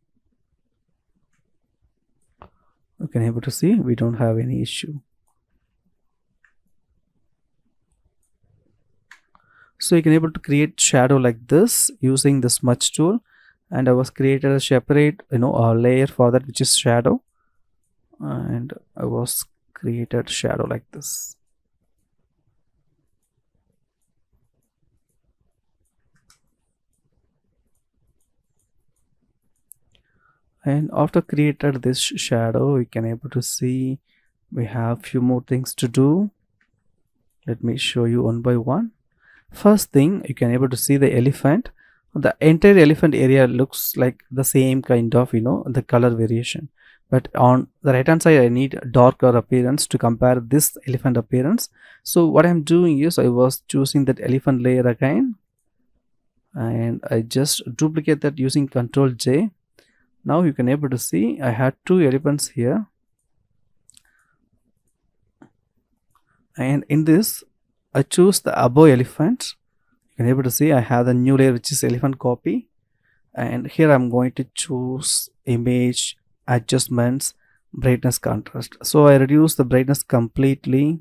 You can able to see we don't have any issue. So you can able to create shadow like this using the smudge tool, and I was created a separate a layer for that, which is shadow, and I was created shadow like this. And after created this shadow, we can able to see we have few more things to do. Let me show you one by one. First thing, you can able to see the elephant. The entire elephant area looks like the same kind of the color variation, but on the right hand side I need darker appearance to compare this elephant appearance. So what I'm doing is I was choosing that elephant layer again, and I just duplicate that using Ctrl J. Now you can able to see I had two elephants here, and in this I choose the above elephant. You can able to see I have the new layer, which is elephant copy, and here I'm going to choose image adjustments, brightness, contrast. So I reduce the brightness completely,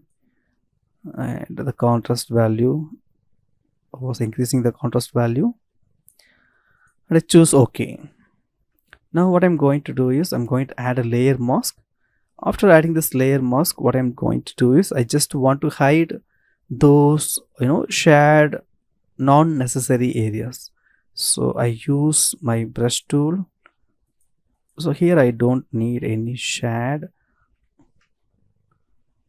and the contrast value was increasing the contrast value, and I choose OK. Now what I'm going to do is I'm going to add a layer mask. After adding this layer mask, what I'm going to do is I just want to hide those shared non-necessary areas. So I use my brush tool. So here I don't need any shade.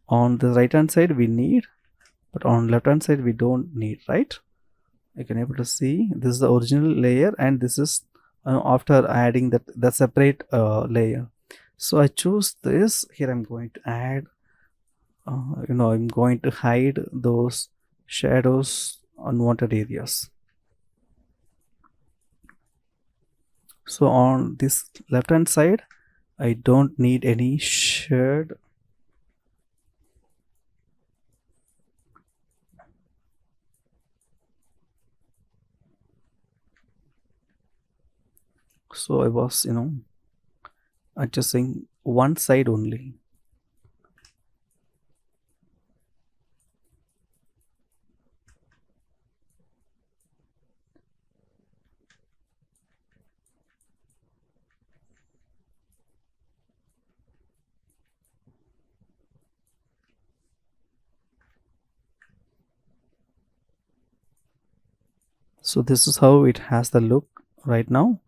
On the right hand side we need, but on left hand side we don't need, right? You can able to see this is the original layer, and this is after adding the separate layer. So I choose this. Here I'm going to add I'm going to hide those shadows, unwanted areas. So on this left hand side I don't need any shade. So I was adjusting one side only. So this is how it has the look right now.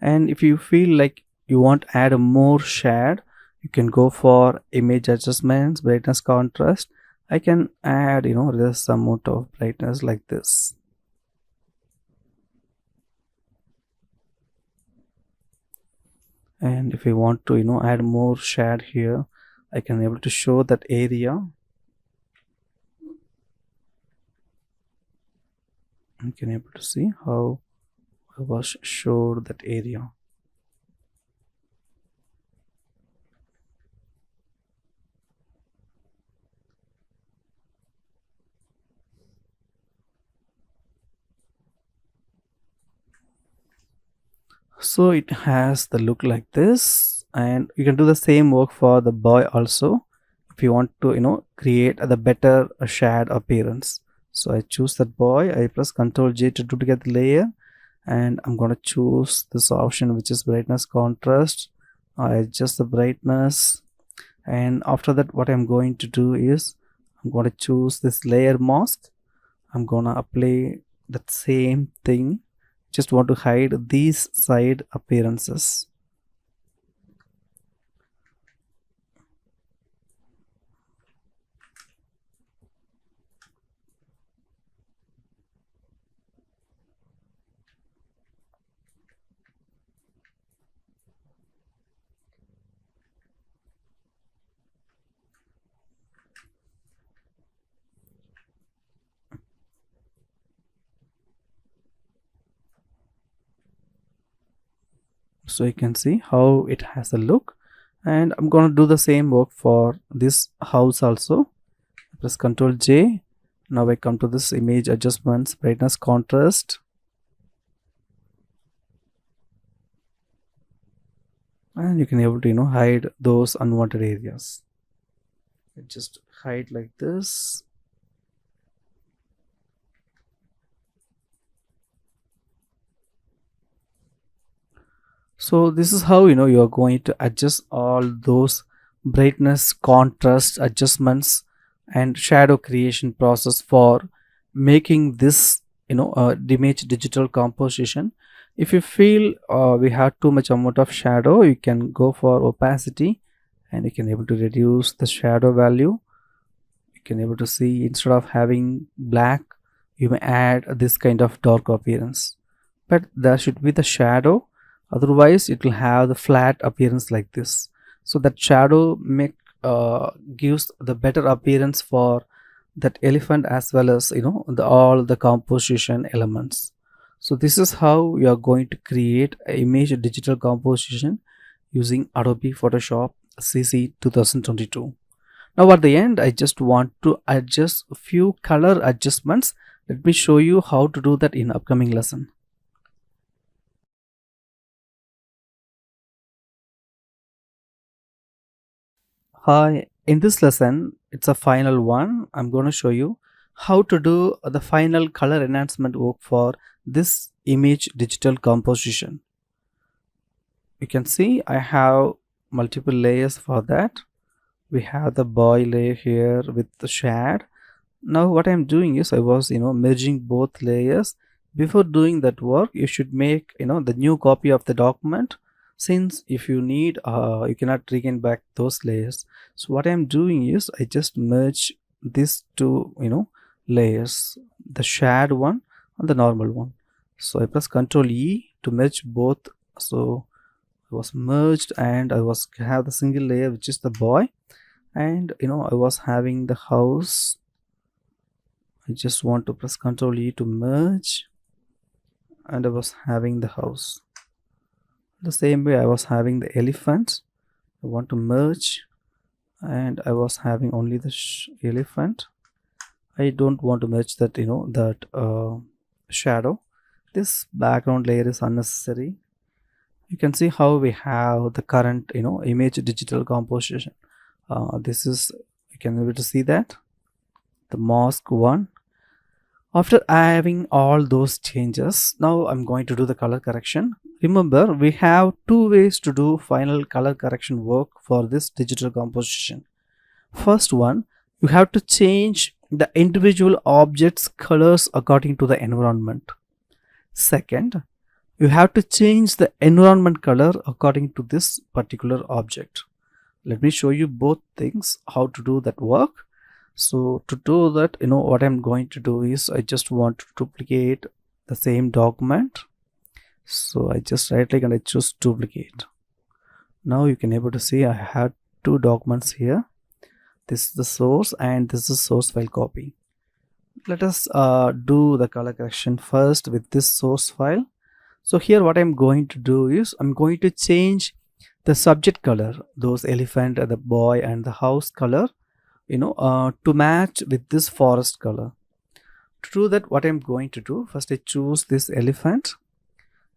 And if you feel like you want to add a more shade, you can go for image adjustments, brightness, contrast. I can add this amount of brightness like this. And if you want to add more shade here, I can able to show that area. You can able to see how I was showed that area. So it has the look like this, and you can do the same work for the boy also if you want to create the better shade appearance. So I choose that boy, I press Ctrl J to duplicate the layer, and I'm going to choose this option, which is brightness, contrast. I adjust the brightness, and after that what I'm going to do is I'm going to choose this layer mask. I'm going to apply that same thing, just want to hide these side appearances. So you can see how it has a look, and I'm going to do the same work for this house also. Press Ctrl J. Now I come to this image adjustments, brightness, contrast. and you can able to hide those unwanted areas. Just hide like this. So this is how you are going to adjust all those brightness, contrast adjustments and shadow creation process for making this image digital composition. If you feel we have too much amount of shadow, you can go for opacity and you can able to reduce the shadow value. You can able to see, instead of having black, you may add this kind of dark appearance, but there should be the shadow, otherwise it will have the flat appearance like this. So that shadow make gives the better appearance for that elephant, as well as all the composition elements. So this is how you are going to create an image digital composition using Adobe Photoshop CC 2022. Now at the end, I just want to adjust a few color adjustments. Let me show you how to do that in upcoming lesson. Hi, in this lesson, it's a final one. I'm going to show you how to do the final color enhancement work for this image digital composition. You can see I have multiple layers for that. We have the boy layer here with the shade. Now what I'm doing is I was merging both layers. Before doing that work, you should make the new copy of the document, since if you need you cannot regain back those layers. So what I'm doing is I just merge these two layers, the shared one and the normal one. So I press Ctrl E to merge both. So I was merged and I was have the single layer, which is the boy, and I was having the house. I just want to press Ctrl E to merge, and I was having the house. The same way I was having the elephant. I want to merge, and I was having only the elephant. I don't want to merge that shadow. This background layer is unnecessary. You can see how we have the current image digital composition. This is, you can be able to see that the mask one. After having all those changes, now I'm going to do the color correction. Remember, we have two ways to do final color correction work for this digital composition. First one, you have to change the individual objects colors according to the environment. Second, you have to change the environment color according to this particular object. Let me show you both things, how to do that work. So to do that, what I'm going to do is I just want to duplicate the same document. So I just right click and I choose duplicate. Now you can able to see I have two documents here. This is the source and this is source file copy. Let us do the color correction first with this source file. So here what I'm going to do is I'm going to change the subject color, those elephant, the boy and the house color, to match with this forest color. To do that, what I'm going to do, first I choose this elephant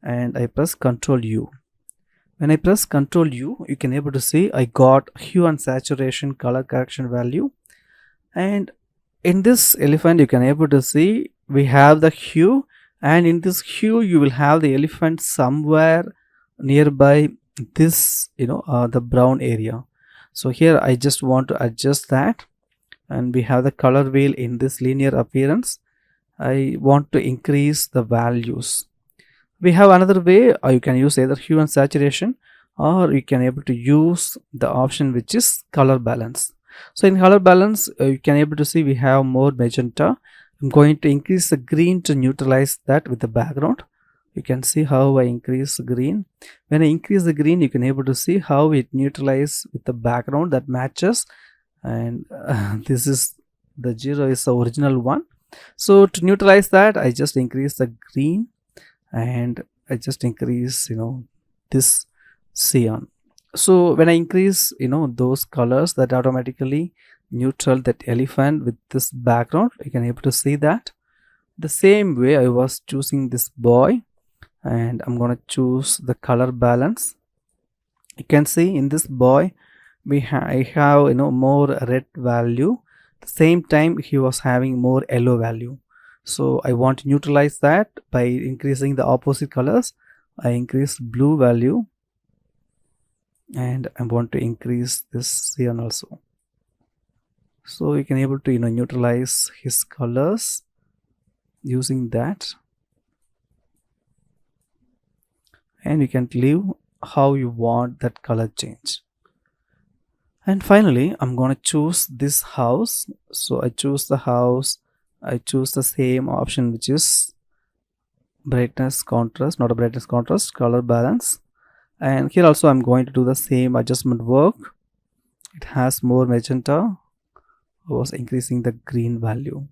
and I press Ctrl U. When I press Ctrl U, you can able to see I got hue and saturation color correction value, and in this elephant you can able to see we have the hue, and in this hue you will have the elephant somewhere nearby this the brown area. So here I just want to adjust that, and we have the color wheel in this linear appearance. I want to increase the values. We have another way, you can use either hue and saturation, or you can able to use the option which is color balance. So in color balance, you can able to see we have more magenta. I'm going to increase the green to neutralize that with the background. You can see how I increase the green. When I increase the green, you can able to see how it neutralizes with the background that matches, and this is the 0 is the original one. So to neutralize that, I just increase the green and I just increase this cyan. So when I increase those colors, that automatically neutral that elephant with this background. You can able to see that. The same way I was choosing this boy, and I'm gonna choose the color balance. You can see in this boy I have more red value. At the same time he was having more yellow value, so I want to neutralize that by increasing the opposite colors. I increase blue value, and I want to increase this cyan also, so you can able to neutralize his colors using that, and you can leave how you want that color change. And finally I'm going to choose this house. So I choose the house. I choose the same option, which is brightness contrast, not a brightness contrast, color balance. And here also I'm going to do the same adjustment work. It has more magenta. I was increasing the green value.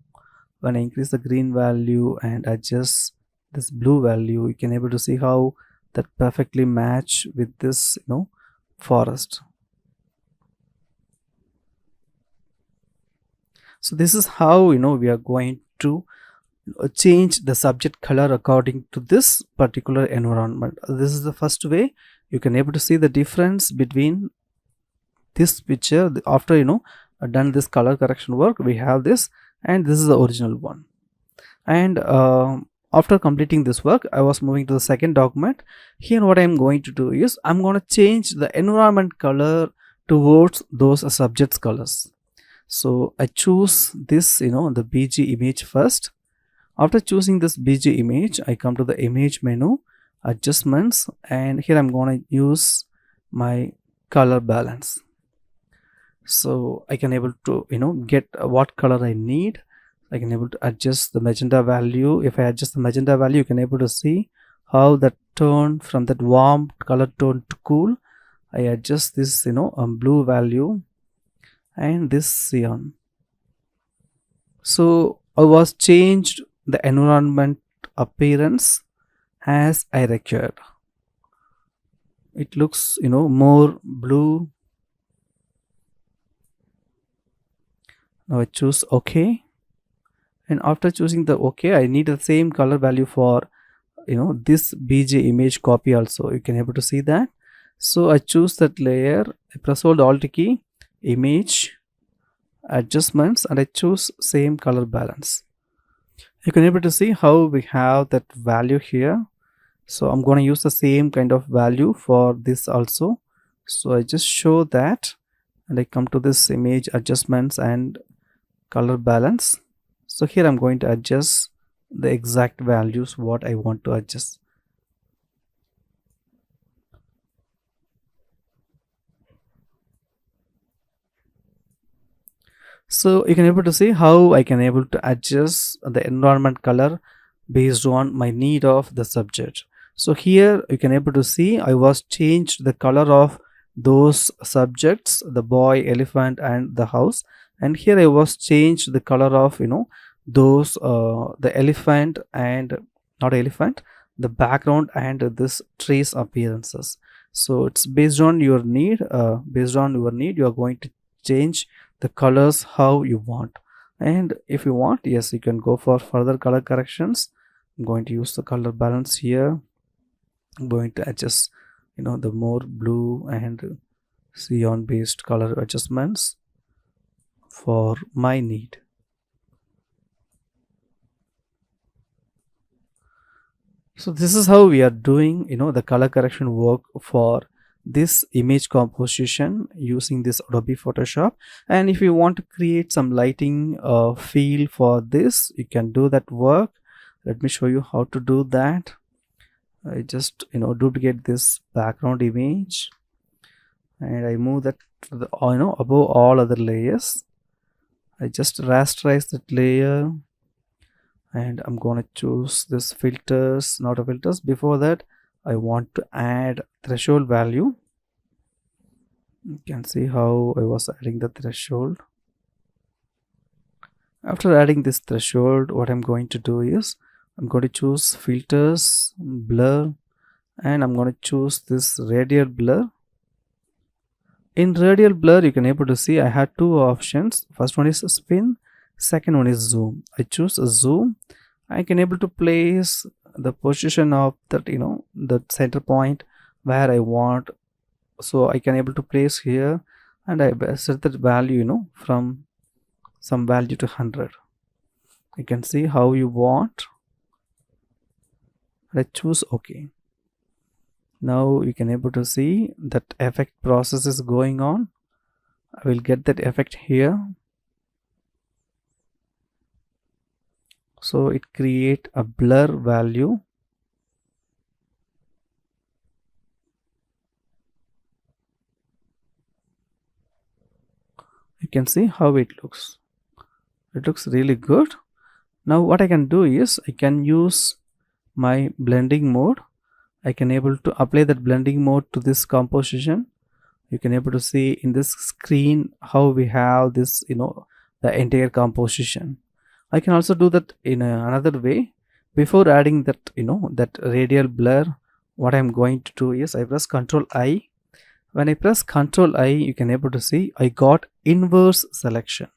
When I increase the green value and adjust this blue value, you can able to see how that perfectly match with this forest. So this is how we are going to change the subject color according to this particular environment. This is the first way you can able to see the difference between this picture after done this color correction work. We have this, and this is the original one. And after completing this work, I was moving to the second document. Here what I'm going to do is I'm going to change the environment color towards those subjects colors. So I choose this the BG image first. After choosing this BG image, I come to the image menu, adjustments, and here I'm going to use my color balance. So I can able to get what color I need. I can able to adjust the magenta value. If I adjust the magenta value, you can able to see how that turn from that warm color tone to cool. I adjust this blue value and this cyan. So I was changed the environment appearance as I required. It looks more blue. Now I choose OK, and after choosing the OK, I need the same color value for this BG image copy also. You can able to see that. So I choose that layer, I press hold Alt key, image, adjustments, and I choose same color balance. You can able to see how we have that value here. So I'm going to use the same kind of value for this also. So I just show that, and I come to this image adjustments and color balance. So here I'm going to adjust the exact values what I want to adjust. So you can able to see how I can able to adjust the environment color based on my need of the subject. So here you can able to see I was changed the color of those subjects, the boy, elephant, and the house. And here I was changed the color of those the elephant and not elephant, the background, and this trees appearances. So it's based on your need. You are going to change the colors how you want. And if you want, yes, you can go for further color corrections. I'm going to use the color balance here. I'm going to adjust the more blue and cyan based color adjustments for my need. So this is how we are doing the color correction work for this image composition using this Adobe Photoshop. And if you want to create some lighting feel for this, you can do that work. Let me show you how to do that. I just duplicate this background image, and I move that to the above all other layers. I just rasterize that layer, and I'm gonna choose this filters, not a filters. Before that, I want to add threshold value. You can see how I was adding the threshold. After adding this threshold, what I'm going to do is I'm going to choose filters, blur, and I'm going to choose this radial blur. In radial blur, you can able to see I had two options. First one is spin, second one is zoom. I choose a zoom. I can able to place the position of that the center point where I want So I can able to place here, and I set that value from some value to 100. You can see how you want. I choose OK. Now you can able to see that effect process is going on. I will get that effect here. So it create a blur value. You can see how it looks. It looks really good. Now what I can do is I can use my blending mode. I can able to apply that blending mode to this composition. You can able to see in this screen how we have this the entire composition. I can also do that in another way. Before adding that that radial blur, what I'm going to do is I press Ctrl I. When I press Ctrl I, you can able to see I got inverse selection.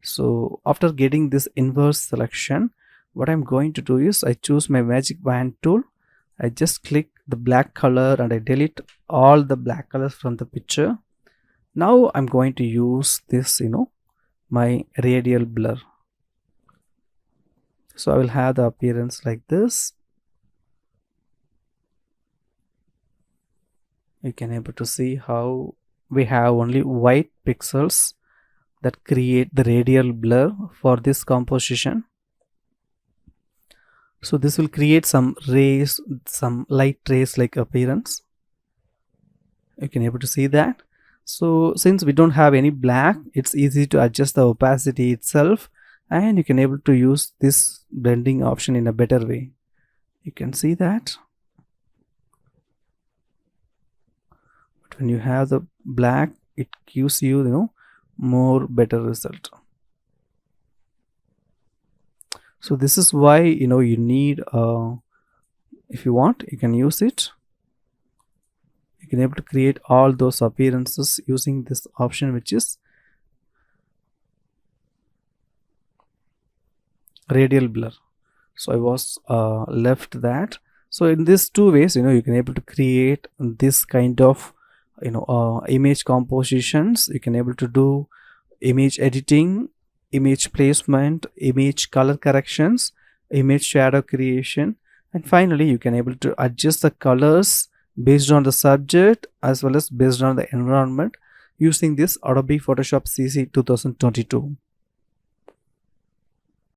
So after getting this inverse selection, what I'm going to do is I choose my magic wand tool. I just click the black color and I delete all the black colors from the picture. Now I'm going to use this my radial blur. So I will have the appearance like this. You can able to see how we have only white pixels that create the radial blur for this composition. So this will create some rays, some light rays like appearance. You can able to see that. So since we don't have any black, it's easy to adjust the opacity itself, and you can able to use this blending option in a better way. You can see that. But when you have the black, it gives you more better result. So this is why you need if you want, you can use it. You can able to create all those appearances using this option, which is radial blur. So I was left that. So in these two ways, you can able to create this kind of image compositions. You can able to do image editing, image placement, image color corrections, image shadow creation, and finally you can able to adjust the colors based on the subject as well as based on the environment using this Adobe Photoshop CC 2022.